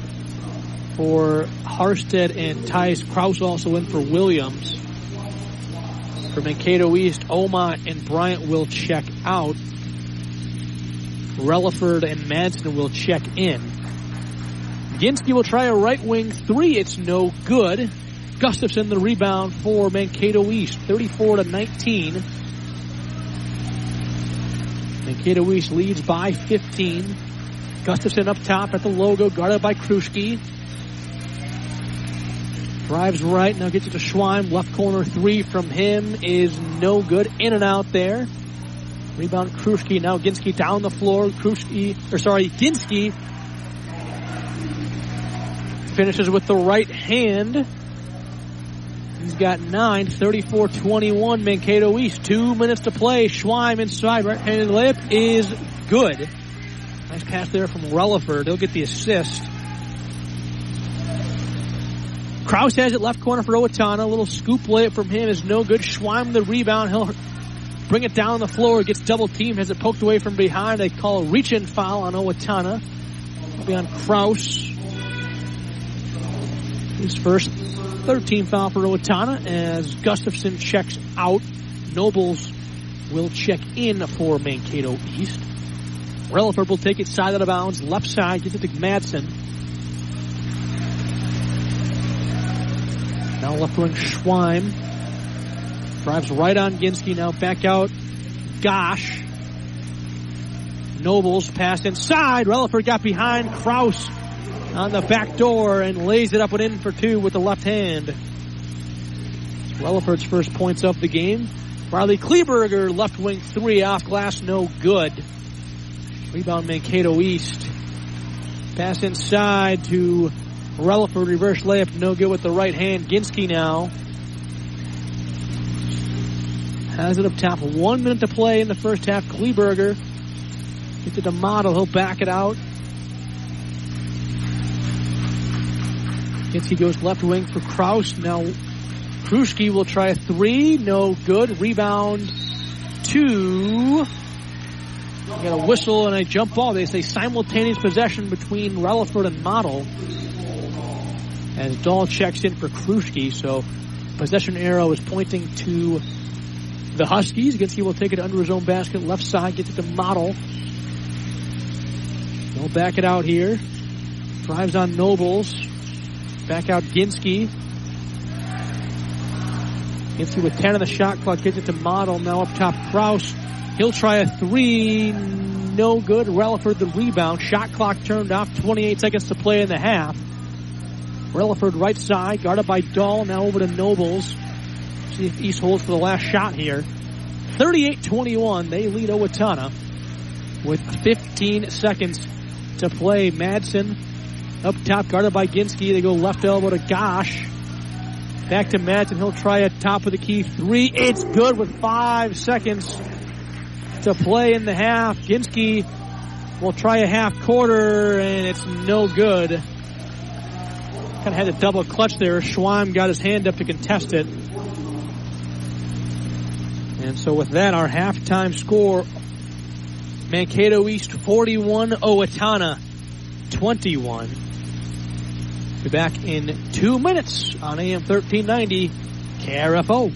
for Harstead and Tice. Kraus also in for Williams. For Mankato East, Omot and Bryant will check out. Relaford and Madsen will check in. Ginsky will try a right wing 3. It's no good. Gustafson the rebound for Mankato East. 34-19. Mankato East leads by 15. Gustafson up top at the logo, guarded by Kruschke. Drives right, now gets it to Schwein. Left corner 3 from him is no good. In and out there. Rebound Kruschke. Now Ginsky down the floor. Ginsky finishes with the right hand. He's got 9, 34-21, Mankato East. 2 minutes to play. Schweim inside, right-handed layup is good. Nice pass there from Relaford. He'll get the assist. Kraus has it left corner for Owatonna. A little scoop layup from him is no good. Schweim the rebound. He'll bring it down the floor. Gets double teamed. Has it poked away from behind. They call a reach-in foul on Owatonna. It'll be on Kraus. His first 13 foul for Owatonna as Gustafson checks out. Nobles will check in for Mankato East. Relaford will take it side out of bounds. Left side, gets it to Madsen. Now left wing Schweim. Drives right on Ginsky. Now back out Gosh. Nobles pass inside. Relaford got behind Kraus on the back door and lays it up and in for 2 with the left hand. It's Relaford's first points of the game. Riley Kleberger, left wing 3 off glass, no good. Rebound Mankato East. Pass inside to Relaford, reverse layup, no good with the right hand. Ginsky now has it up top. 1 minute to play in the first half. Kleberger gets it to Model. He'll back it out. Ginsky goes left wing for Kraus. Now Kruschke will try a 3. No good. Rebound 2. You got a whistle and a jump ball. They say simultaneous possession between Relaford and Model. As Dahl checks in for Kruschke, so possession arrow is pointing to the Huskies. Ginsky will take it under his own basket. Left side, gets it to Model. They'll back it out here. Drives on Nobles. Back out Ginsky. Ginsky with 10 on the shot clock, gets it to Model. Now up top, Kraus. He'll try a 3. No good. Relaford the rebound. Shot clock turned off. 28 seconds to play in the half. Relaford right side, guarded by Dahl. Now over to Nobles. See if East holds for the last shot here. 38-21. They lead Owatonna with 15 seconds to play. Madsen up top, guarded by Ginsky. They go left elbow to Gosh. Back to Madsen. He'll try a top of the key 3. It's good with 5 seconds to play in the half. Ginsky will try a half quarter, and it's no good. Kind of had a double clutch there. Schweim got his hand up to contest it. And so with that, our halftime score, Mankato East 41, Owatonna 21. Be back in 2 minutes on AM 1390 KRFO.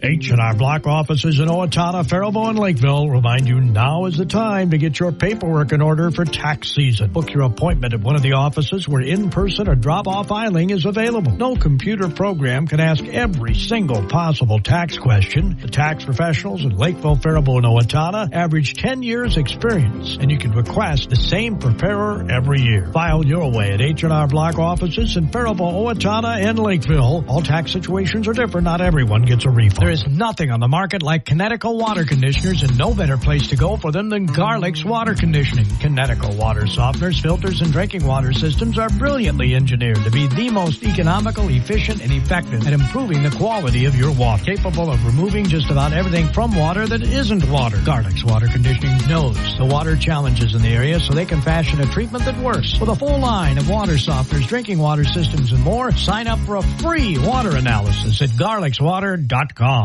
H&R Block offices in Owatonna, Faribault, and Lakeville remind you now is the time to get your paperwork in order for tax season. Book your appointment at one of the offices where in-person or drop-off filing is available. No computer program can ask every single possible tax question. The tax professionals in Lakeville, Faribault, and Owatonna average 10 years experience, and you can request the same preparer every year. File your way at H&R Block offices in Faribault, Owatonna, and Lakeville. All tax situations are different. Not everyone gets a refund. There is nothing on the market like Connecticut water conditioners, and no better place to go for them than Garlic's Water Conditioning. Connecticut water softeners, filters, and drinking water systems are brilliantly engineered to be the most economical, efficient, and effective at improving the quality of your water. Capable of removing just about everything from water that isn't water. Garlic's Water Conditioning knows the water challenges in the area, so they can fashion a treatment that works. With a full line of water softeners, drinking water systems, and more, sign up for a free water analysis at garlicswater.com.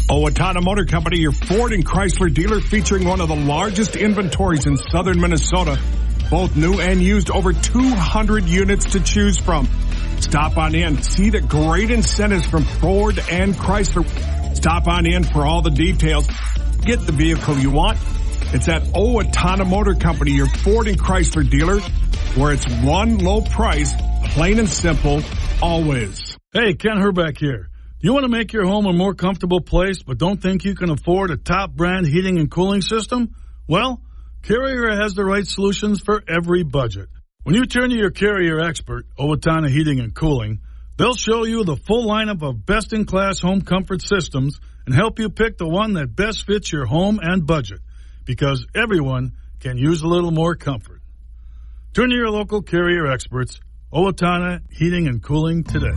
Owatonna Motor Company, your Ford and Chrysler dealer, featuring one of the largest inventories in southern Minnesota. Both new and used, over 200 units to choose from. Stop on in. See the great incentives from Ford and Chrysler. Stop on in for all the details. Get the vehicle you want. It's at Owatonna Motor Company, your Ford and Chrysler dealer, where it's one low price, plain and simple, always. Hey, Ken Herbeck here. You want to make your home a more comfortable place but don't think you can afford a top brand heating and cooling system? Well, Carrier has the right solutions for every budget. When you turn to your Carrier expert, Owatonna Heating and Cooling, they'll show you the full lineup of best-in-class home comfort systems and help you pick the one that best fits your home and budget, because everyone can use a little more comfort. Turn to your local Carrier experts, Owatonna Heating and Cooling today.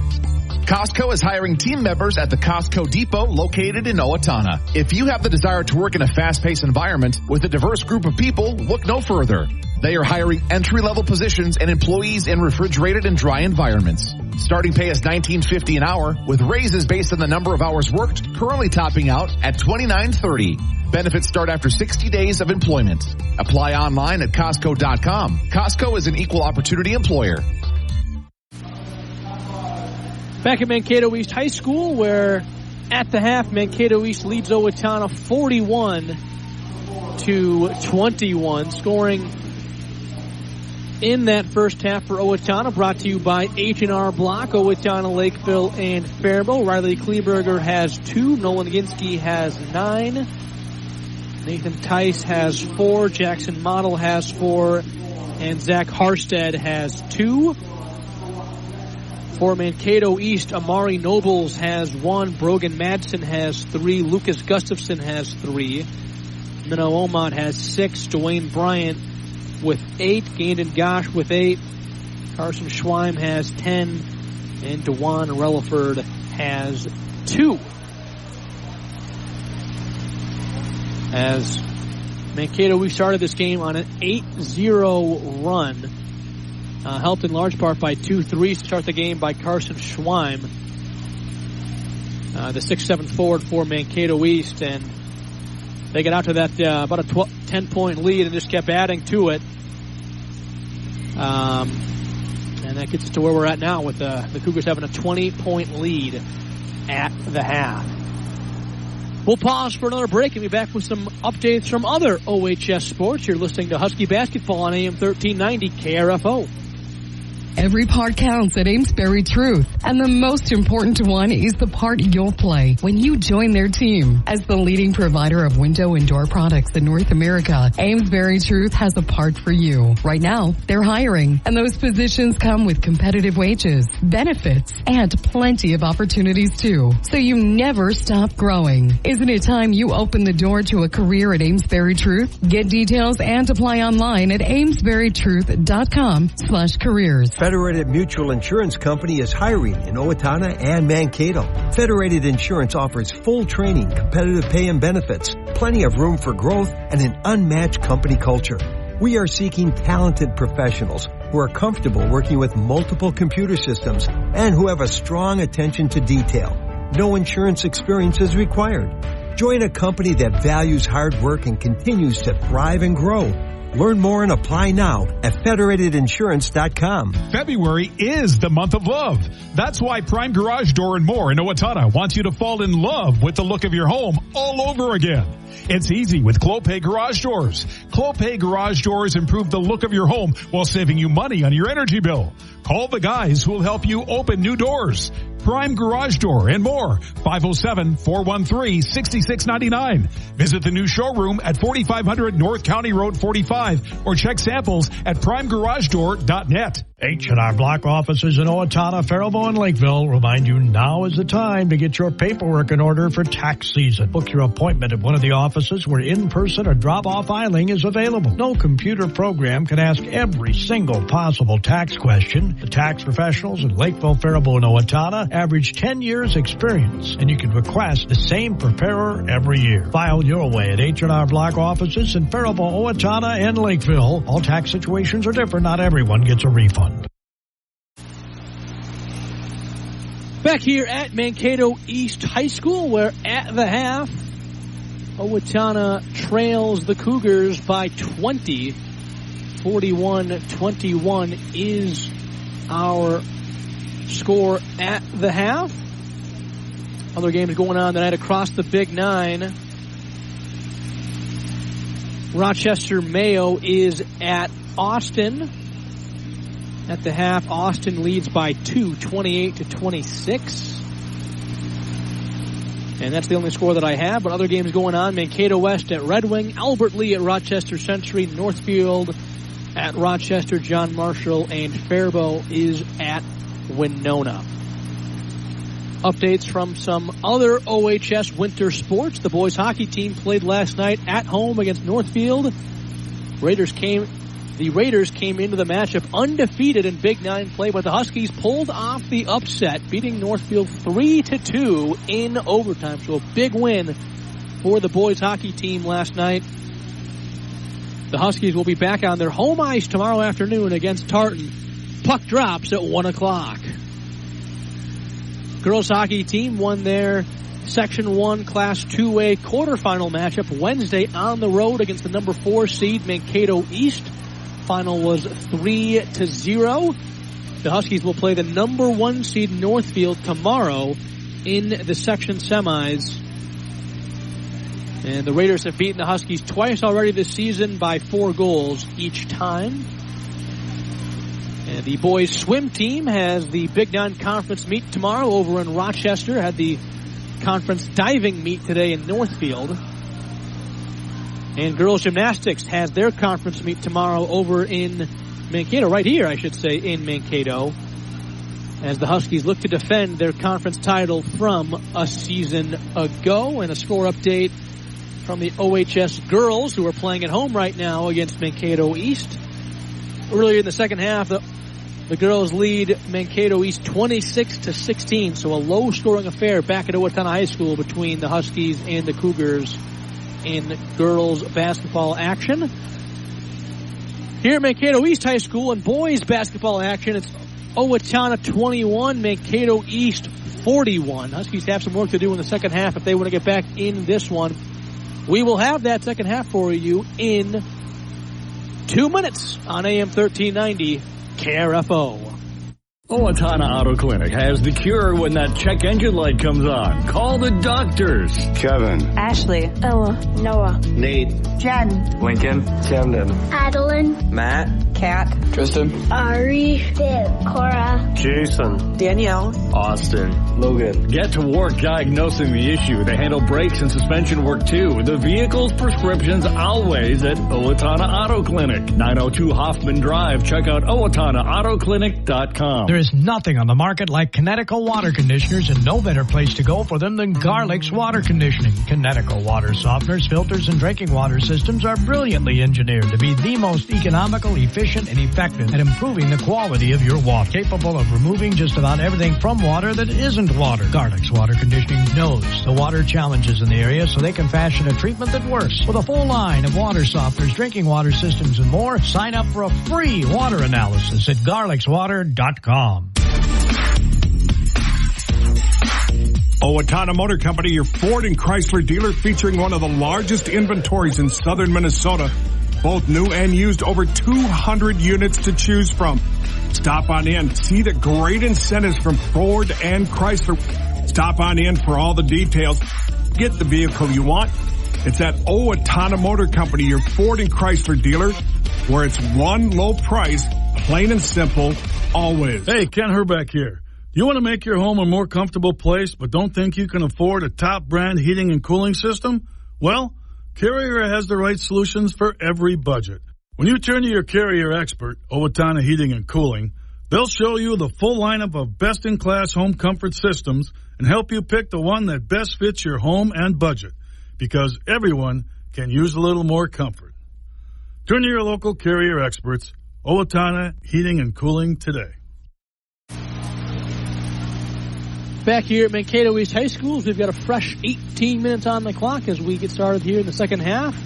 Costco is hiring team members at the Costco Depot located in Owatonna. If you have the desire to work in a fast-paced environment with a diverse group of people, look no further. They are hiring entry-level positions and employees in refrigerated and dry environments. Starting pay is $19.50 an hour with raises based on the number of hours worked, currently topping out at $29.30. Benefits start after 60 days of employment. Apply online at Costco.com. Costco is an equal opportunity employer. Back at Mankato East High School, where at the half, Mankato East leads Owatonna 41-21, scoring in that first half for Owatonna, brought to you by H&R Block, Owatonna, Lakeville, and Faribault. Riley Kleberger has 2. Nolan Ginsky has 9. Nathan Tice has 4. Jackson Model has 4. And Zach Harstead has 2. For Mankato East, Amari Nobles has 1. Brogan Madsen has 3. Lucas Gustafson has 3. Minnow Omont has 6. Dwayne Bryant with 8. Gandon Gosh with 8. Carson Schweim has 10. And DeJuan Relaford has 2. As Mankato, we started this game on an 8-0 run. Helped in large part by 2 threes to start the game by Carson Schweim, the 6'7" forward for Mankato East, and they get out to that about a 10-point lead and just kept adding to it. And that gets us to where we're at now with the Cougars having a 20-point lead at the half. We'll pause for another break and be back with some updates from other OHS sports. You're listening to Husky Basketball on AM 1390 KRFO. Every part counts at Amesbury Truth, and the most important one is the part you'll play when you join their team. As the leading provider of window and door products in North America, Amesbury Truth has a part for you. Right now, they're hiring, and those positions come with competitive wages, benefits, and plenty of opportunities too. So you never stop growing. Isn't it time you open the door to a career at Amesbury Truth? Get details and apply online at amesburytruth.com/careers. Federated Mutual Insurance Company is hiring in Owatonna and Mankato. Federated Insurance offers full training, competitive pay and benefits, plenty of room for growth, and an unmatched company culture. We are seeking talented professionals who are comfortable working with multiple computer systems and who have a strong attention to detail. No insurance experience is required. Join a company that values hard work and continues to thrive and grow. Learn more and apply now at federatedinsurance.com. February is the month of love. That's why Prime Garage Door and More in Owatonna wants you to fall in love with the look of your home all over again. It's easy with Clopay Garage Doors. Clopay Garage Doors improve the look of your home while saving you money on your energy bill. Call the guys who will help you open new doors. Prime Garage Door and More, 507-413-6699. Visit the new showroom at 4500 North County Road 45 or check samples at primegaragedoor.net. H&R Block offices in Owatonna, Faribault, and Lakeville remind you now is the time to get your paperwork in order for tax season. Book your appointment at one of the offices where in-person or drop-off filing is available. No computer program can ask every single possible tax question. The tax professionals in Lakeville, Faribault, and Owatonna average 10 years experience, and you can request the same preparer every year. File your way at H&R Block offices in Faribault, Owatonna, and Lakeville. All tax situations are different. Not everyone gets a refund. Back here at Mankato East High School, where at the half, Owatonna trails the Cougars by 20. 41-21 is our score at the half. Other games going on tonight across the Big Nine. Rochester Mayo is at Austin. At the half, Austin leads by 2, 28-26. And that's the only score that I have. But other games going on. Mankato West at Red Wing. Albert Lee at Rochester Century. Northfield at Rochester. John Marshall and Faribault is at Winona. Updates from some other OHS winter sports. The boys hockey team played last night at home against Northfield. Raiders came The Raiders came into the matchup undefeated in Big 9 play, but the Huskies pulled off the upset, beating Northfield 3-2 in overtime. So a big win for the boys hockey team last night. The Huskies will be back on their home ice tomorrow afternoon against Tartan. Puck drops at 1 o'clock. Girls hockey team won their Section 1 Class 2A quarterfinal matchup Wednesday on the road against the number 4 seed Mankato East. Final was 3-0. The Huskies will play the number 1 seed Northfield tomorrow in the section semis. And the Raiders have beaten the Huskies twice already this season by 4 goals each time. And the boys swim team has the Big 9 conference meet tomorrow over in Rochester. Had the conference diving meet today in Northfield. And girls gymnastics has their conference meet tomorrow over in Mankato, right here, I should say, in Mankato, as the Huskies look to defend their conference title from a season ago. And a score update from the OHS girls, who are playing at home right now against Mankato East. Earlier in the second half, the girls lead Mankato East 26-16, so a low-scoring affair back at Owatonna High School between the Huskies and the Cougars in girls basketball action. Here at Mankato East High School in boys basketball action, it's Owatonna 21, Mankato East 41. Huskies have some work to do in the second half if they want to get back in this one. We will have that second half for you in 2 minutes on AM 1390 KRFO. Owatonna Auto Clinic has the cure when that check engine light comes on. Call the doctors. Kevin. Ashley. Ella. Noah. Nate. Jen. Lincoln. Camden. Adeline. Matt. Kat. Tristan. Ari. Viv. Cora. Jason. Danielle. Austin. Logan. Get to work diagnosing the issue. They handle brakes and suspension work too. The vehicle's prescriptions always at Owatonna Auto Clinic. 902 Hoffman Drive. Check out OwatonnaAutoClinic.com. There is nothing on the market like Kinetico water conditioners, and no better place to go for them than Garlic's Water Conditioning. Kinetico water softeners, filters, and drinking water systems are brilliantly engineered to be the most economical, efficient, and effective at improving the quality of your water. Capable of removing just about everything from water that isn't water. Garlic's Water Conditioning knows the water challenges in the area, so they can fashion a treatment that works. With a full line of water softeners, drinking water systems, and more, sign up for a free water analysis at garlicswater.com. Owatonna Motor Company, your Ford and Chrysler dealer, featuring one of the largest inventories in southern Minnesota. Both new and used, over 200 units to choose from. Stop on in. See the great incentives from Ford and Chrysler. Stop on in for all the details. Get the vehicle you want. It's at Owatonna Motor Company, your Ford and Chrysler dealer, where it's one low price, plain and simple, always. Hey, Ken Herbeck here. You want to make your home a more comfortable place but don't think you can afford a top brand heating and cooling system? Well, Carrier has the right solutions for every budget. When you turn to your Carrier expert, Owatonna Heating and Cooling, they'll show you the full lineup of best-in-class home comfort systems and help you pick the one that best fits your home and budget, because everyone can use a little more comfort. Turn to your local Carrier experts, Owatonna Heating and Cooling, today. Back here at Mankato East High School, we've got a fresh 18 minutes on the clock as we get started here in the second half.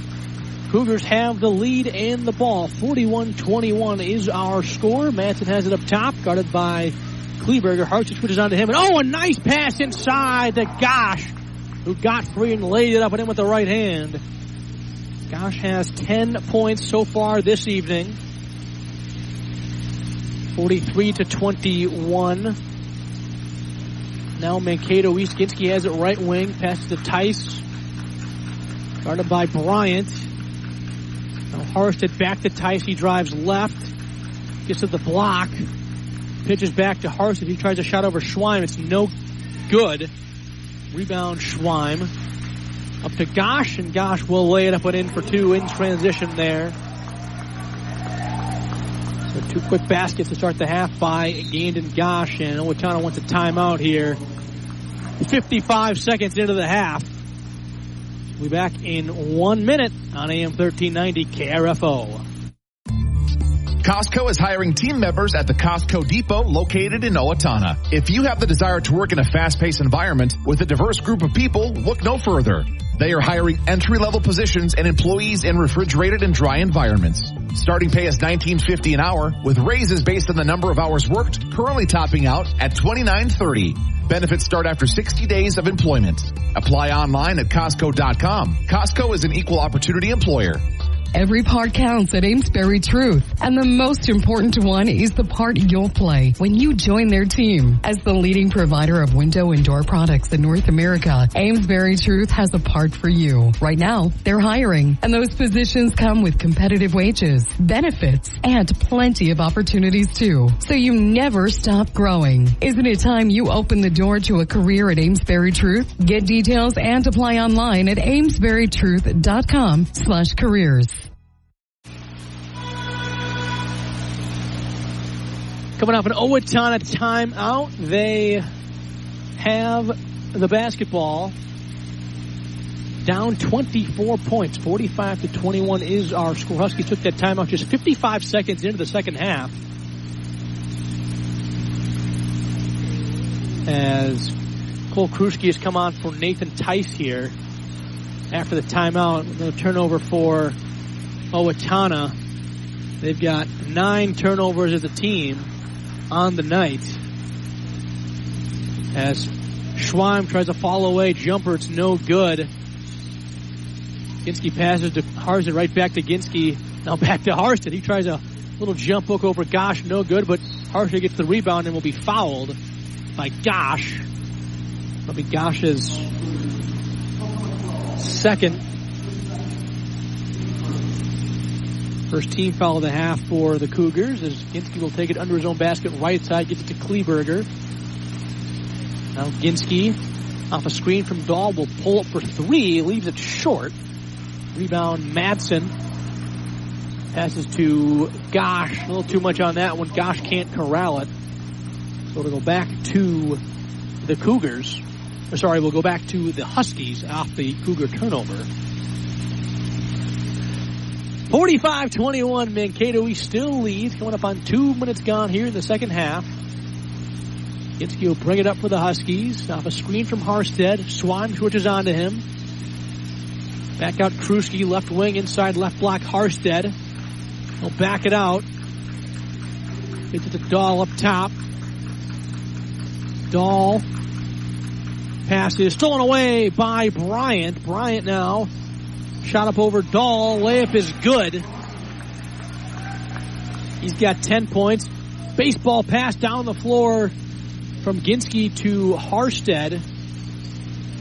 Cougars have the lead and the ball. 41-21 is our score. Madsen has it up top, guarded by Kleberger. Hartz switches on to him. And a nice pass inside to Gosh, who got free and laid it up and in with the right hand. Gosh has 10 points so far this evening. 43-21. Now Mankato East. Ginsky has it right wing. Passes to Tice. Guarded by Bryant. Now Harsted back to Tice. He drives left. Gets to the block. Pitches back to Harsted. He tries a shot over Schweim. It's no good. Rebound Schweim. Up to Gosh, and Gosh will lay it up and in for two in transition there. So two quick baskets to start the half by Gandon Gosh, and Owatonna wants a timeout here. 55 seconds into the half. We'll be back in 1 minute on AM 1390 KRFO. Costco is hiring team members at the Costco Depot located in Owatonna. If you have the desire to work in a fast-paced environment with a diverse group of people, look no further. They are hiring entry-level positions and employees in refrigerated and dry environments. Starting pay is $19.50 an hour, with raises based on the number of hours worked, currently topping out at $29.30. Benefits start after 60 days of employment. Apply online at Costco.com. Costco is an equal opportunity employer. Every part counts at Amesbury Truth, and the most important one is the part you'll play when you join their team. As the leading provider of window and door products in North America, Amesbury Truth has a part for you. Right now, they're hiring, and those positions come with competitive wages, benefits, and plenty of opportunities too. So you never stop growing. Isn't it time you open the door to a career at Amesbury Truth? Get details and apply online at amesburytruth.com/careers. Coming off an Owatonna timeout, they have the basketball down 24 points. 45-21 is our score. Huskies took that timeout just 55 seconds into the second half. As Cole Kruschke has come on for Nathan Tice here after the timeout. No turnover for Owatonna. They've got 9 turnovers as a team on the night. As Schweim tries a fall away jumper, it's no good. Ginsky passes to Harsted, right back to Ginsky. Now back to Harsted. He tries a little jump hook over Gosh, no good, but Harsted gets the rebound and will be fouled by Gosh. That'll be Gosh's second. First team foul of the half for the Cougars as Ginsky will take it under his own basket, right side, gets it to Kleberger. Now Ginsky off a screen from Dahl will pull up for 3, leaves it short. Rebound Madsen. Passes to Gosh. A little too much on that one. Gosh can't corral it. So it'll go back to the Cougars. We'll go back to the Huskies off the Cougar turnover. 45-21, Mankato East still leads, coming up on 2 minutes gone here in the second half. Ginsky will bring it up for the Huskies. Off a screen from Harsted. Schweim switches on to him. Back out Kruschke, left wing, inside left block Harsted. He'll back it out. Gets it to Dahl up top. Dahl. Pass is stolen away by Bryant. Bryant now. Shot up over Dahl. Layup is good. He's got 10 points. Baseball pass down the floor from Ginsky to Harsted.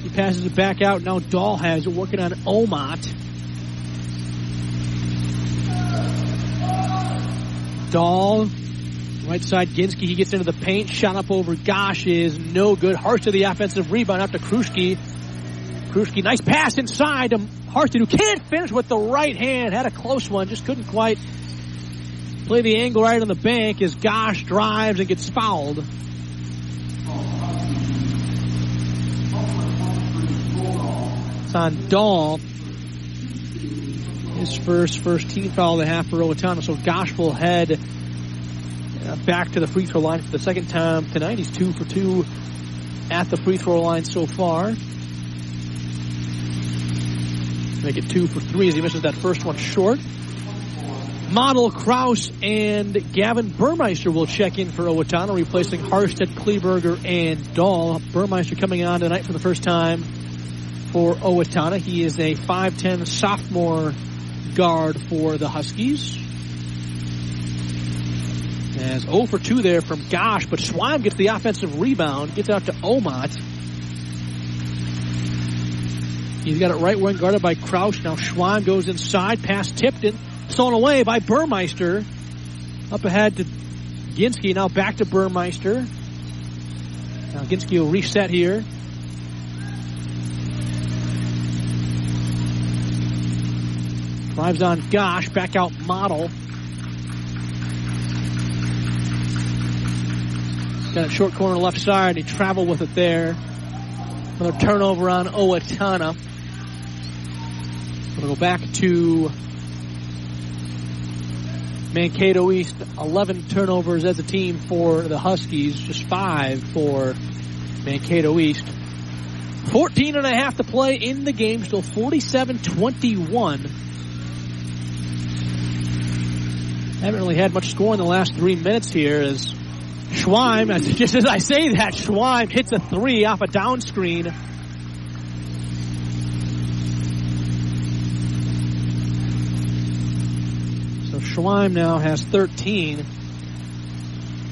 He passes it back out. Now Dahl has it, working on Omot. Dahl, right side Ginsky. He gets into the paint. Shot up over Gosh is no good. Harsted the offensive rebound after Kruschke. Kruschke, nice pass inside to Harsted, who can't finish with the right hand. Had a close one, just couldn't quite play the angle right on the bank as Gosh drives and gets fouled. It's on Dahl. His first team foul of the half for Owatonna. So Gosh will head back to the free throw line for the second time tonight. He's 2 for 2 at the free throw line so far. Make it 2 for 3 as he misses that first one short. Model, Kraus, and Gavin Burmeister will check in for Owatonna, replacing Harsted, Kleberger, and Dahl. Burmeister coming on tonight for the first time for Owatonna. He is a 5'10 sophomore guard for the Huskies. As 0 for 2 there from Gosh, but Schweim gets the offensive rebound, gets out to Omot. He's got it right wing guarded by Kraus. Now Schweim goes inside, pass tipped in, stolen away by Burmeister. Up ahead to Ginsky, now back to Burmeister. Now Ginsky will reset here. Drives on Gosh, back out Model. Got it short corner left side, he traveled with it there. Another turnover on Owatonna. We'll go back to Mankato East, 11 turnovers as a team for the Huskies, just 5 for Mankato East. 14.5 to play in the game, still 47-21. Haven't really had much score in the last 3 minutes here as Schweim, just as I say that, Schweim hits a 3 off a down screen. So Schweim now has 13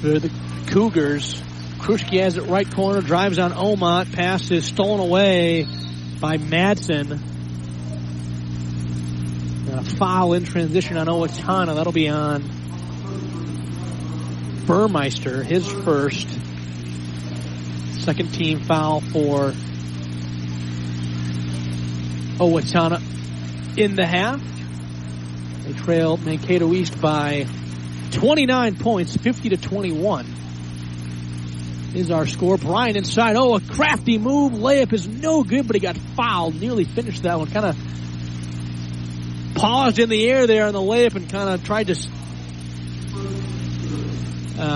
for the Cougars. Kruschke has it right corner, drives on Omot. Pass is stolen away by Madsen. A foul in transition on Owatonna. That'll be on Burmeister, his first. Second team foul for Owatonna in the half. They trail Mankato East by 29 points, 50-21. Is our score. Bryant inside. Oh, a crafty move. Layup is no good, but he got fouled. Nearly finished that one. Kind of paused in the air there on the layup and kind of tried to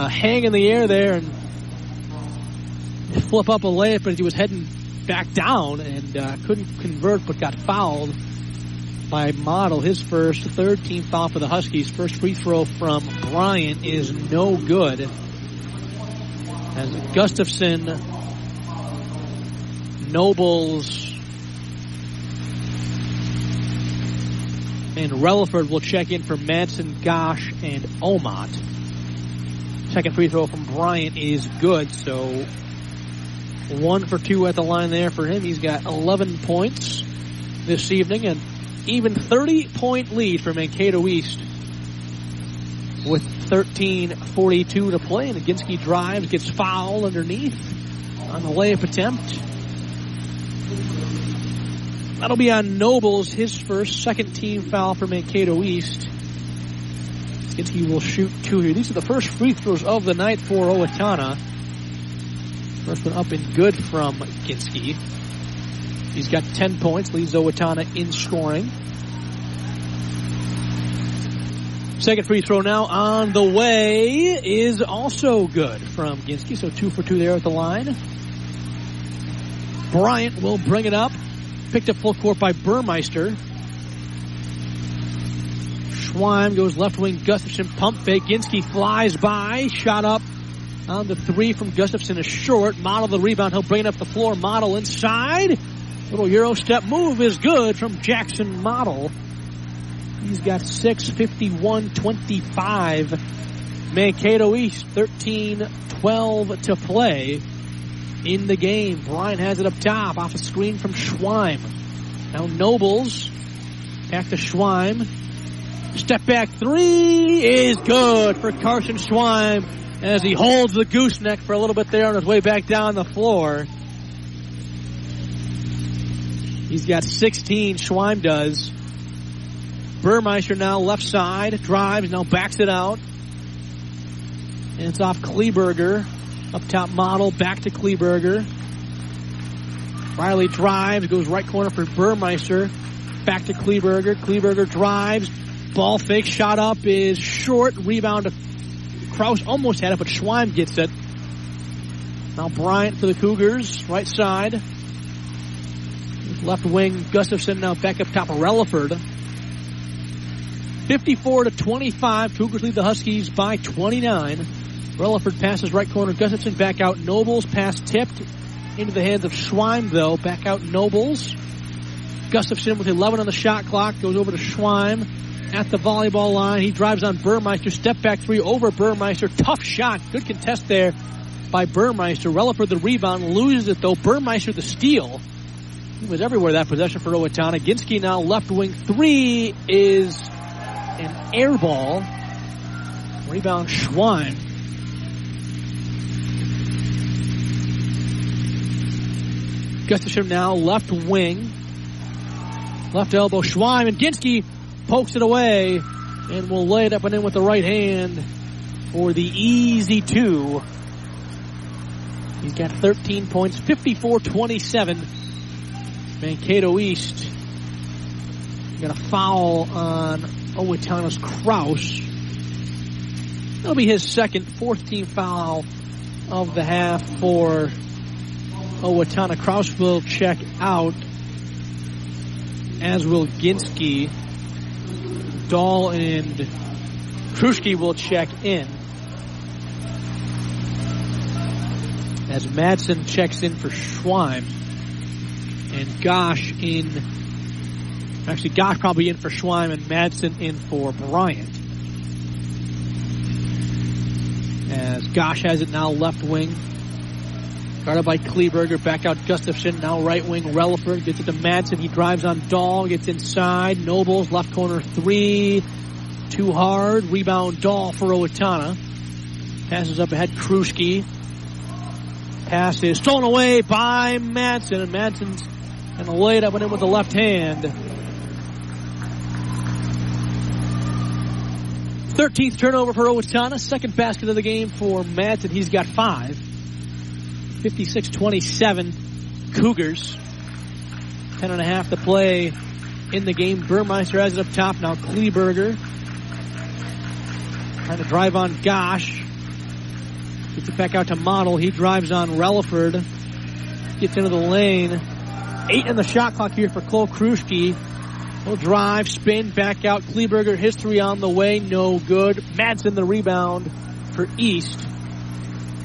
hang in the air there and flip up a layup as he was heading back down and couldn't convert, but got fouled by Model. His first, third team foul for the Huskies. First free throw from Bryant is no good. As Gustafson, Nobles, and Relaford will check in for Madsen, Gosh, and Omot. Second free throw from Bryant is good, so 1 for 2 at the line there for him. He's got 11 points this evening, and even 30-point lead for Mankato East with 13:42 to play. And Aginski drives, gets fouled underneath on the layup attempt. That'll be on Nobles, his first, second team foul for Mankato East. Aginski will shoot 2 here. These are the first free throws of the night for Owatonna. First one up and good from Aginski. He's got 10 points, leads Owatonna in scoring. Second free throw now on the way is also good from Ginsky, so 2 for 2 there at the line. Bryant will bring it up. Picked up full court by Burmeister. Schweim goes left wing, Gustafson pump fake. Ginsky flies by, shot up on the 3 from Gustafson is short. Model the rebound, he'll bring it up the floor. Model inside. Little Euro step move is good from Jackson Model. He's got 6, 51-25. Mankato East, 13-12 to play in the game. Bryant has it up top off a screen from Schweim. Now Nobles, back to Schweim. Step back 3 is good for Carson Schweim as he holds the gooseneck for a little bit there on his way back down the floor. He's got 16, Schweim does. Burmeister now left side, drives, now backs it out. And it's off Kleberger. Up top Model, back to Kleberger. Riley drives, goes right corner for Burmeister. Back to Kleberger. Kleberger drives. Ball fake, shot up is short. Rebound to Kraus, almost had it, but Schweim gets it. Now Bryant for the Cougars, right side. Left wing, Gustafson now back up top of Relaford. 54-25. Cougars lead the Huskies by 29. Relaford passes right corner. Gustafson back out. Nobles pass tipped into the hands of Schweim, though. Back out Nobles. Gustafson with 11 on the shot clock goes over to Schweim at the volleyball line. He drives on Burmeister. Step back 3 over Burmeister. Tough shot. Good contest there by Burmeister. Relaford the rebound. Loses it, though. Burmeister the steal. He was everywhere that possession for Owatonna. Ginsky now left wing 3 is an air ball. Rebound Schweim. Gustafson now left wing. Left elbow Schweim, and Ginsky pokes it away and will lay it up and in with the right hand for the easy 2. He's got 13 points, 54-27. Mankato East got a foul on Owatonna's Kraus. That'll be his second, fourth team foul of the half for Owatonna. Kraus will check out, as will Ginsky. Dahl and Kruschke will check in, as Madsen checks in for Schweim. And Gosh probably in for Schweim, and Madsen in for Bryant. As Gosh has it now left wing. Guarded by Kleberger. Back out Gustafson. Now right wing. Relaford gets it to Madsen. He drives on Dahl. Gets inside. Nobles left corner 3. Too hard. Rebound Dahl for Owatonna. Passes up ahead. Kruschke. Pass is stolen away by Madsen. And Madsen's going to lay it up and in with the left hand. 13th turnover for Owatonna. Second basket of the game for Madsen. He's got 5. 56-27 Cougars. 10.5 to play in the game. Burmeister has it up top now. Kleberger trying to drive on Gosh. Gets it back out to Model. He drives on Relaford. Gets into the lane. 8 in the shot clock here for Cole Kruschke. He'll drive, spin, back out. Kleberger, his 3 on the way. No good. Madsen the rebound for East.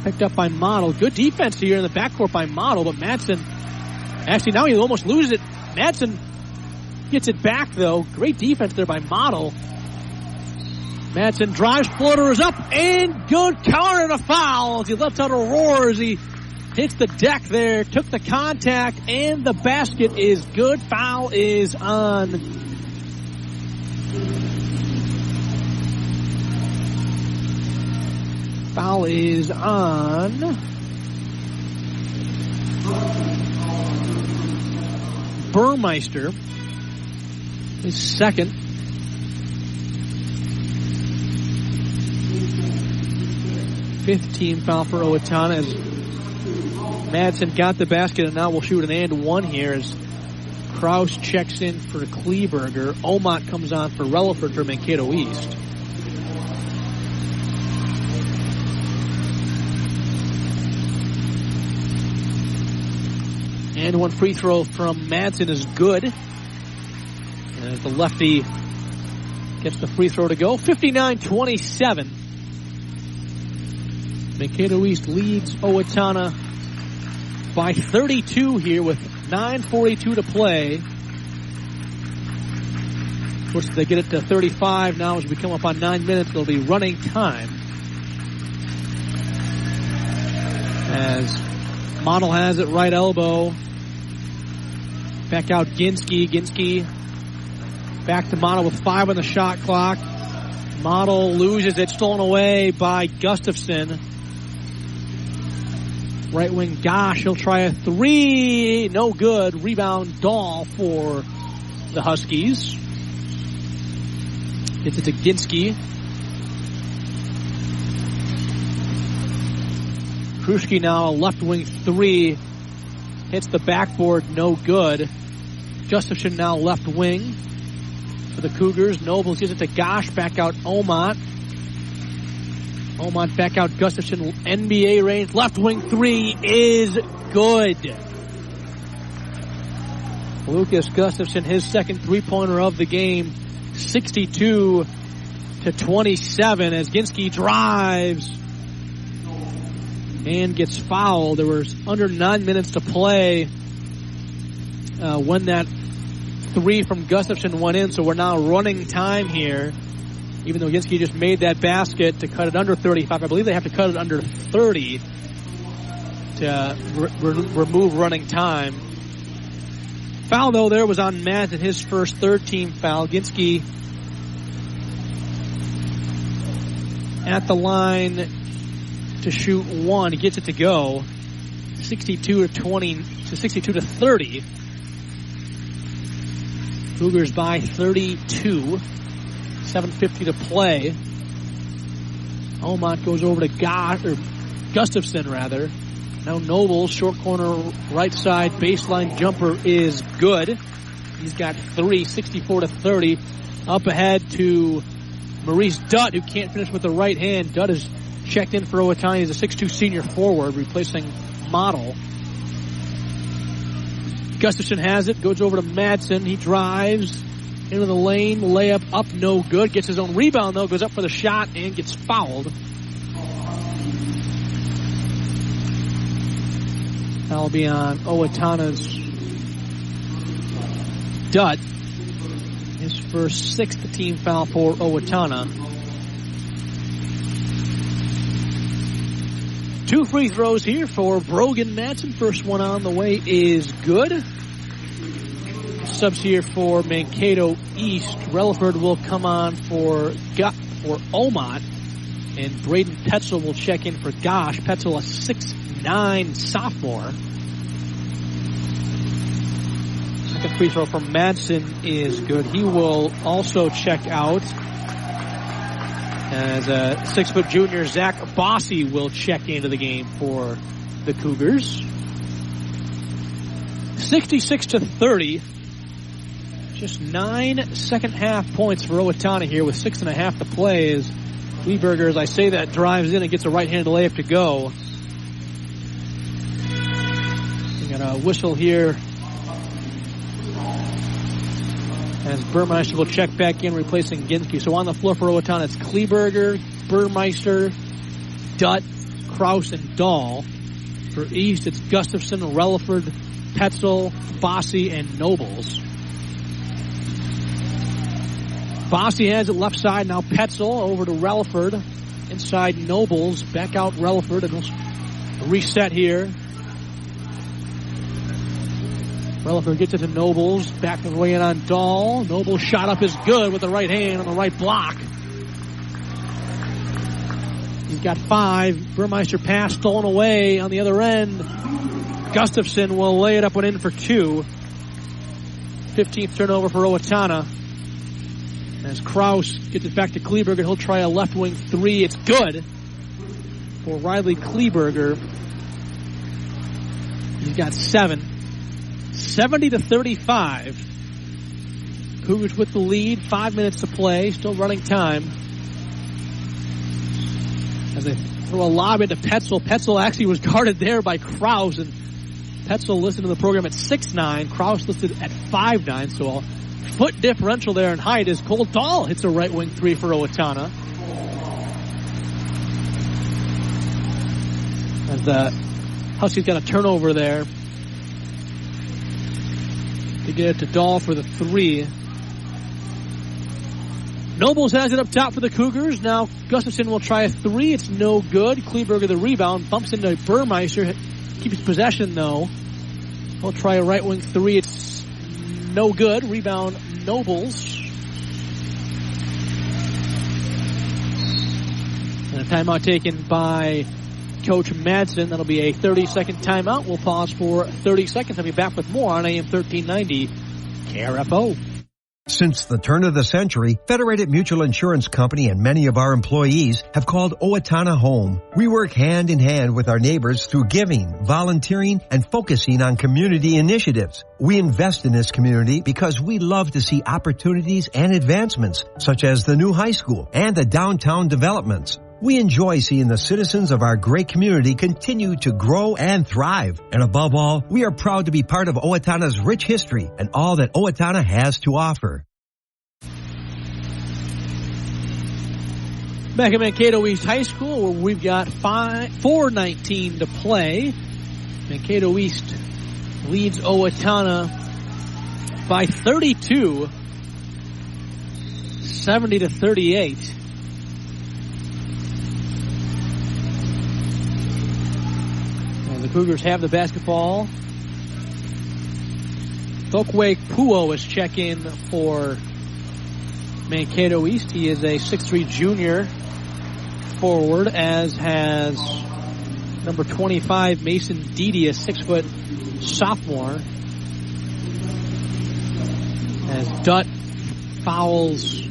Picked up by Model. Good defense here in the backcourt by Model, but Madsen, actually now he almost loses it. Madsen gets it back though. Great defense there by Model. Madsen drives, floater is up, and good counter and a foul as he lets out a roar as he hits the deck there, took the contact, and the basket is good. Foul is on Burmeister. His second. Fifth team foul for Owatonna as Madsen got the basket, and now we'll shoot an and one here as Kraus checks in for Kleberger. Omot comes on for Relaford for Mankato East. And one free throw from Madsen is good. As the lefty gets the free throw to go. 59-27. Mankato East leads Owatonna by 32 here with 9:42 to play. Of course, if they get it to 35 now as we come up on 9 minutes, there'll be running time. As Model has it right elbow. Back out Ginsky. Ginsky back to Model with 5 on the shot clock. Model loses it, stolen away by Gustafson. Right wing Gosh, he'll try a 3. No good. Rebound Dahl for the Huskies. Gets it to Ginsky. Kruschke now a left wing 3. Hits the backboard, no good. Gustafson now left wing for the Cougars. Nobles gives it to Gosh, back out Omot. Omot back out Gustafson, NBA range. Left wing 3 is good. Lucas Gustafson, his second three-pointer of the game. 62-27 as Ginsky drives and gets fouled. There was under 9 minutes to play when that 3 from Gustafson went in, so we're now running time here. Even though Ginsky just made that basket to cut it under 35, I believe they have to cut it under 30 to remove running time. Foul, though, there was on Madsen, his first third-team foul. Ginsky at the line to shoot 1. He gets it to go. 62-30. Cougars by 32. 7:50 to play. Omot goes over to Gustafson, rather. Now Noble, short corner, right side, baseline jumper is good. He's got 3, 64-30. Up ahead to Maurice Dutt, who can't finish with the right hand. Dutt is checked in for Owatonna. He's a 6'2 senior forward, replacing Model. Gustafson has it, goes over to Madsen. He drives into the lane, layup up, no good. Gets his own rebound, though, goes up for the shot and gets fouled. That'll be on Owatonna's Dutt. His first 6th team foul for Owatonna. 2 free throws here for Brogan Madsen. First one on the way is good. Subs here for Mankato East. Relaford will come on for Omot. And Braden Petzel will check in for Gosh. Petzel, a 6'9 sophomore. Second free throw from Madsen is good. He will also check out. As a 6-foot junior, Zach Bossy will check into the game for the Cougars. 66-30. Just 9 second-half points for Owatonna here with 6.5 to play as Kleberger, as I say that, drives in and gets a right-handed layup to go. We got a whistle here as Burmeister will check back in, replacing Ginsky. So on the floor for Owatonna, it's Kleberger, Burmeister, Dutt, Kraus, and Dahl. For East, it's Gustafson, Relaford, Petzel, Bossy, and Nobles. Bossy has it left side. Now Petzel over to Relaford. Inside Nobles. Back out Relaford. And reset here. Relaford gets it to Nobles. Back the way in on Dahl. Nobles shot up is good with the right hand on the right block. He's got 5. Burmeister pass stolen away on the other end. Gustafson will lay it up and in for 2. 15th turnover for Owatonna. As Kraus gets it back to Kleberger, he'll try a left wing 3. It's good for Riley Kleberger. He's got 7. 70-35. Cougars with the lead. 5 minutes to play. Still running time. As they throw a lob into Petzel. Petzel actually was guarded there by Kraus, and Petzel listed in the program at 6'9". Kraus listed at 5'9", so a foot differential there in height as Cole Dahl hits a right wing 3 for Owatonna. As the Huskies got a turnover there to get it to Dahl for the 3. Nobles has it up top for the Cougars. Now Gustafson will try a 3. It's no good. Kleberger the rebound. Bumps into Burmeister. Keeps possession though. He'll try a right wing 3. It's no good. Rebound Nobles. And a timeout taken by Coach Madsen. That'll be a 30-second timeout. We'll pause for 30 seconds. I'll be back with more on AM 1390 KRFO. Since the turn of the century, Federated Mutual Insurance Company and many of our employees have called Owatonna home. We work hand in hand with our neighbors through giving, volunteering, and focusing on community initiatives. We invest in this community because we love to see opportunities and advancements, such as the new high school and the downtown developments. We enjoy seeing the citizens of our great community continue to grow and thrive. And above all, we are proud to be part of Owatonna's rich history and all that Owatonna has to offer. Back at Mankato East High School, where we've got 4:19 to play. Mankato East leads Owatonna by 32, 70-38. The Cougars have the basketball. Thokwe Puo is check-in for Mankato East. He is a 6'3 junior forward, as has number 25, Mason Deedy, a 6-foot sophomore. As Dutt fouls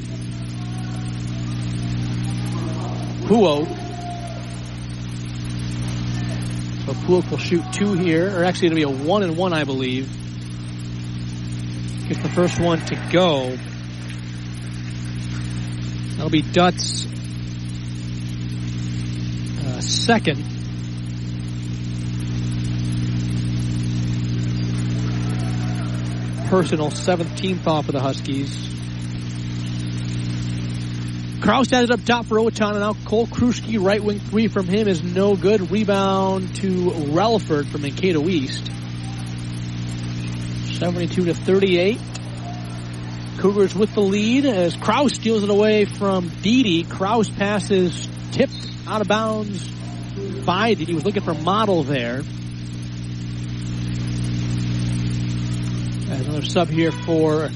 Puo. So Pulo will shoot 2 here, or actually it'll be a 1-and-1, I believe. Get the first one to go. That'll be Dutt's second. Personal 7th team foul for the Huskies. Kraus has it up top for Owatonna. Now Cole Kruschke, right wing three from him is no good. Rebound to Relaford from Mankato East. 72-38. Cougars with the lead as Kraus steals it away from Dede. Kraus passes tipped out of bounds by Dede. He was looking for Model there. Another sub here for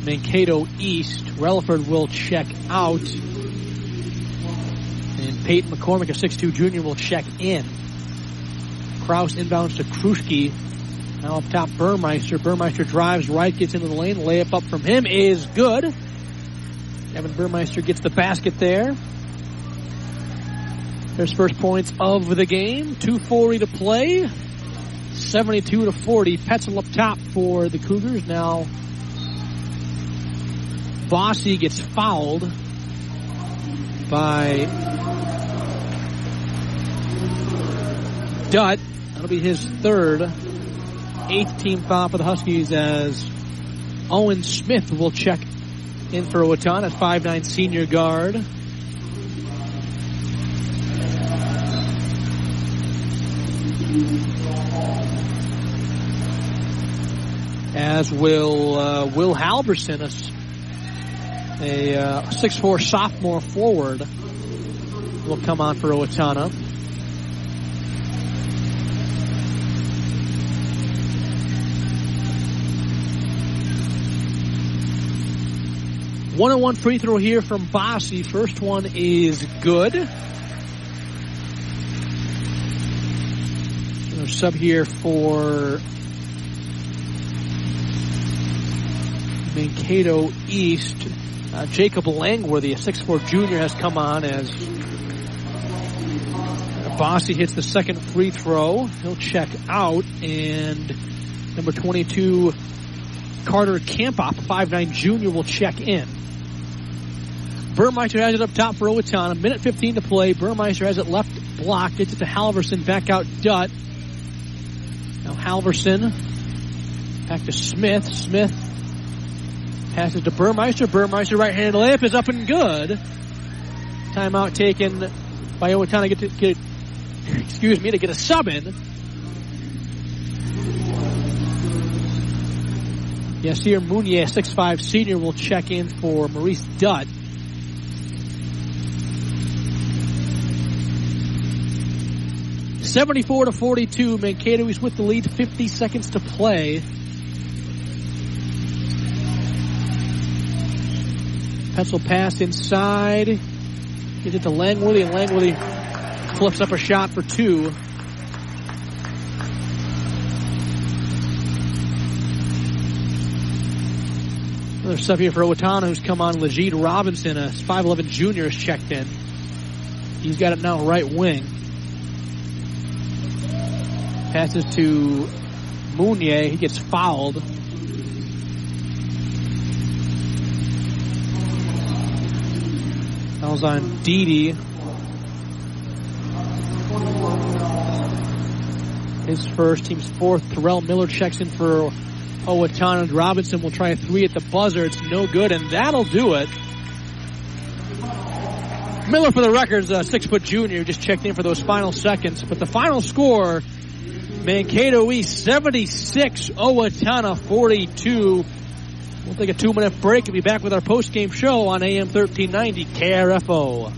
Mankato East. Relaford will check out. And Peyton McCormick, a 6'2 junior, will check in. Kraus inbounds to Kruschke. Now up top, Burmeister. Burmeister drives right, gets into the lane. Layup up from him is good. Evan Burmeister gets the basket there. There's first points of the game. 2:40 to play. 72-40. Petzel up top for the Cougars. Now Bossy gets fouled by Dutt. That'll be his third. 8th team foul for the Huskies as Owen Smith will check in for Owatonna, 5'9" senior guard. As will Halverson, a 6'4" sophomore forward, will come on for Owatonna. One-on-one free throw here from Bossy. First one is good. Another sub here for Mankato East. Jacob Langworthy, a 6'4 junior, has come on as Bossy hits the second free throw. He'll check out, and number 22, Carter Kampoff, a 5'9 junior, will check in. Burmeister has it up top for Owatonna. 1:15 to play. Burmeister has it left blocked. Gets it to Halverson. Back out Dutt. Now Halverson. Back to Smith. Smith passes to Burmeister. Burmeister right-handed layup is up and good. Timeout taken by Owatonna to get a sub in. Yasir Mounier, 6'5 senior, will check in for Maurice Dutt. (74-42). Mankato is with the lead. 50 seconds to play. Petzel pass inside. Gets it to Langworthy, and Langworthy flips up a shot for two. Another sub here for Owatonna, who's come on. Legit Robinson, a 5'11 junior, is checked in. He's got it now right wing. Passes to Mounier. He gets fouled. Fouls on Dede. His first, team's fourth. Terrell Miller checks in for Owatonna. Robinson will try a three at the buzzer. It's no good, and that'll do it. Miller, for the record, is a 6' junior, just checked in for those final seconds. But the final score, Mankato East 76, Owatonna 42. We'll take a 2-minute break and be back with our post-game show on AM 1390 KRFO.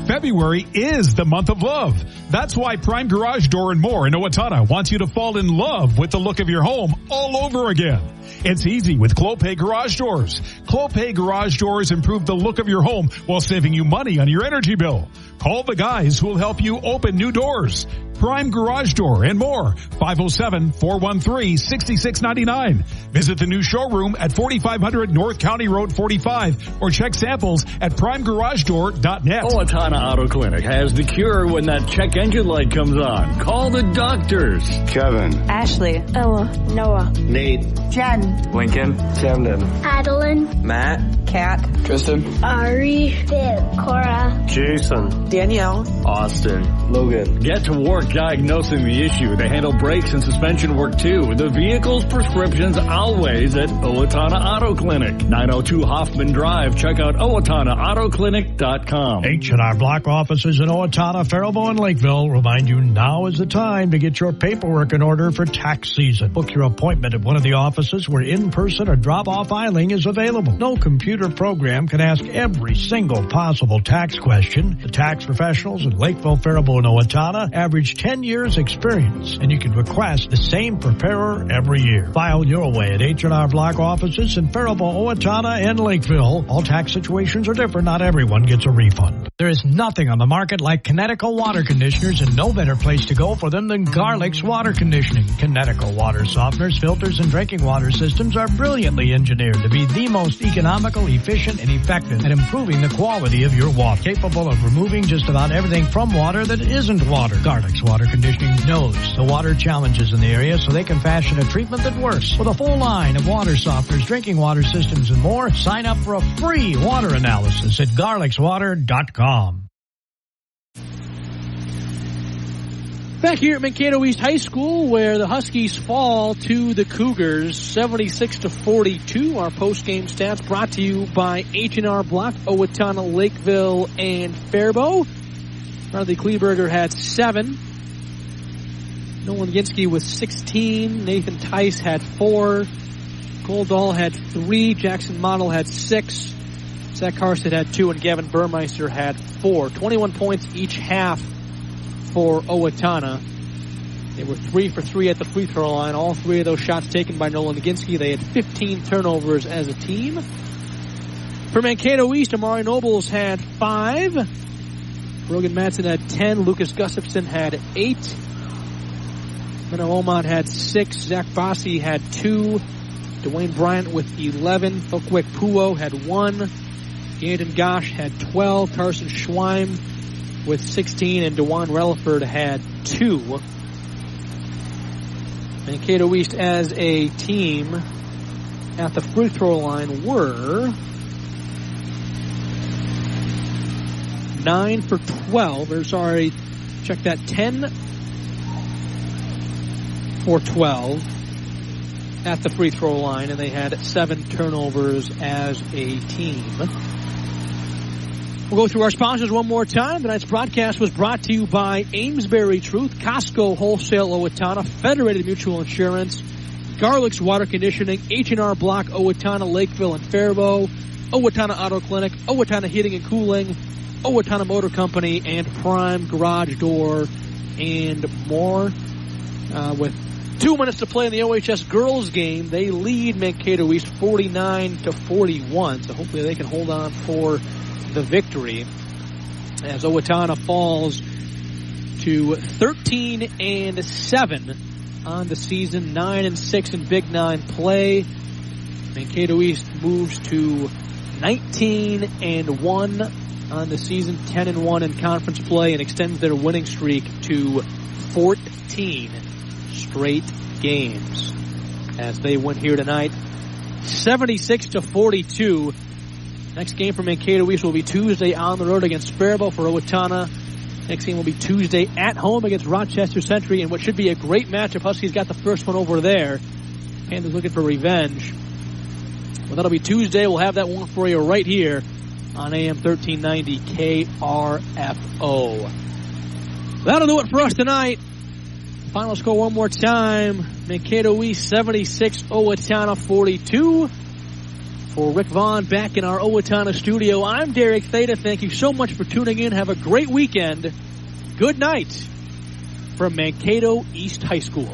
February is the month of love. That's why Prime Garage Door and More in Owatonna wants you to fall in love with the look of your home all over again. It's easy with Clopay Garage Doors. Clopay Garage Doors improve the look of your home while saving you money on your energy bill. Call the guys who will help you open new doors. Prime Garage Door and More, 507-413-6699. Visit the new showroom at 4500 North County Road 45 or check samples at primegaragedoor.net. Owatonna Auto Clinic has the cure when that check engine light comes on. Call the doctors. Kevin. Ashley. Ella. Noah. Nate. Jen. Lincoln. Camden. Adeline. Matt. Kat, Tristan, Ari, Viv, Cora, Jason, Danielle, Austin, Logan. Get to work diagnosing the issue. They handle brakes and suspension work too. The vehicle's prescriptions always at Owatonna Auto Clinic. 902 Hoffman Drive. Check out OwatonnaAutoClinic.com. H&R Block offices in Owatonna, Faribault, and Lakeville remind you now is the time to get your paperwork in order for tax season. Book your appointment at one of the offices where in-person or drop-off filing is available. No computer program can ask every single possible tax question. The tax professionals in Lakeville, Faribault, and Owatonna average 10 years experience, and you can request the same preparer every year. File your way at H&R Block offices in Faribault, Owatonna, and Lakeville. All tax situations are different. Not everyone gets a refund. There is nothing on the market like Kinetico water conditioners, and no better place to go for them than Garlic's Water Conditioning. Kinetico water softeners, filters, and drinking water systems are brilliantly engineered to be the most economical, efficient, and effective at improving the quality of your water. Capable of removing just about everything from water that isn't water. Garlic's Water Conditioning knows the water challenges in the area, so they can fashion a treatment that works. With a full line of water softeners, drinking water systems, and more, sign up for a free water analysis at garlicswater.com. Back here at Mankato East High School, where the Huskies fall to the Cougars, 76-42. Our post-game stats brought to you by H&R Block, Owatonna, Lakeville, and Faribault. Riley Kleberger had 7. Nolan Ginsky with 16. Nathan Tice had 4. Cole Dahl had 3. Jackson Model had 6. Zach Harstead had 2. And Gavin Burmeister had 4. 21 points each half for Owatonna. They were 3 for 3 at the free throw line. All 3 of those shots taken by Nolan Ginsky. They had 15 turnovers as a team. For Mankato East, Amari Nobles had 5. Brogan Madsen had 10. Lucas Gustafson had 8. Menno Omot had 6. Zach Bossi had 2. Dwayne Bryant with 11. Fokwik Puo had 1. Gandon Gosh had 12. Carson Schweim with 16. And DeJuan Relaford had 2. Mankato East as a team at the free throw line were 9 for 12. Or sorry, check that, 10 for 12 at the free throw line, and they had 7 turnovers as a team. We'll go through our sponsors one more time. Tonight's broadcast was brought to you by Amesbury Truth, Costco Wholesale Owatonna, Federated Mutual Insurance, Garlic's Water Conditioning, H&R Block, Owatonna, Lakeville, and Faribault, Owatonna Auto Clinic, Owatonna Heating and Cooling, Owatonna Motor Company, and Prime Garage Door, and more. With 2 minutes to play in the OHS girls game, they lead Mankato East 49-41. So hopefully they can hold on for the victory as Owatonna falls to 13-7 on the season, 9-6 in Big 9 play. Mankato East moves to 19-1 on the season, 10-1 in conference play, and extends their winning streak to 14 straight games as they win here tonight, 76-42. Next game for Mankato East will be Tuesday on the road against Faribault. For Owatonna, next game will be Tuesday at home against Rochester Century, in what should be a great matchup. Huskies got the first one over there. Panthers looking for revenge. Well, that'll be Tuesday. We'll have that one for you right here on AM 1390 KRFO. That'll do it for us tonight. Final score one more time. Mankato East 76, Owatonna 42. For Rick Vaughn back in our Owatonna studio, I'm Derek Theda. Thank you so much for tuning in. Have a great weekend. Good night from Mankato East High School.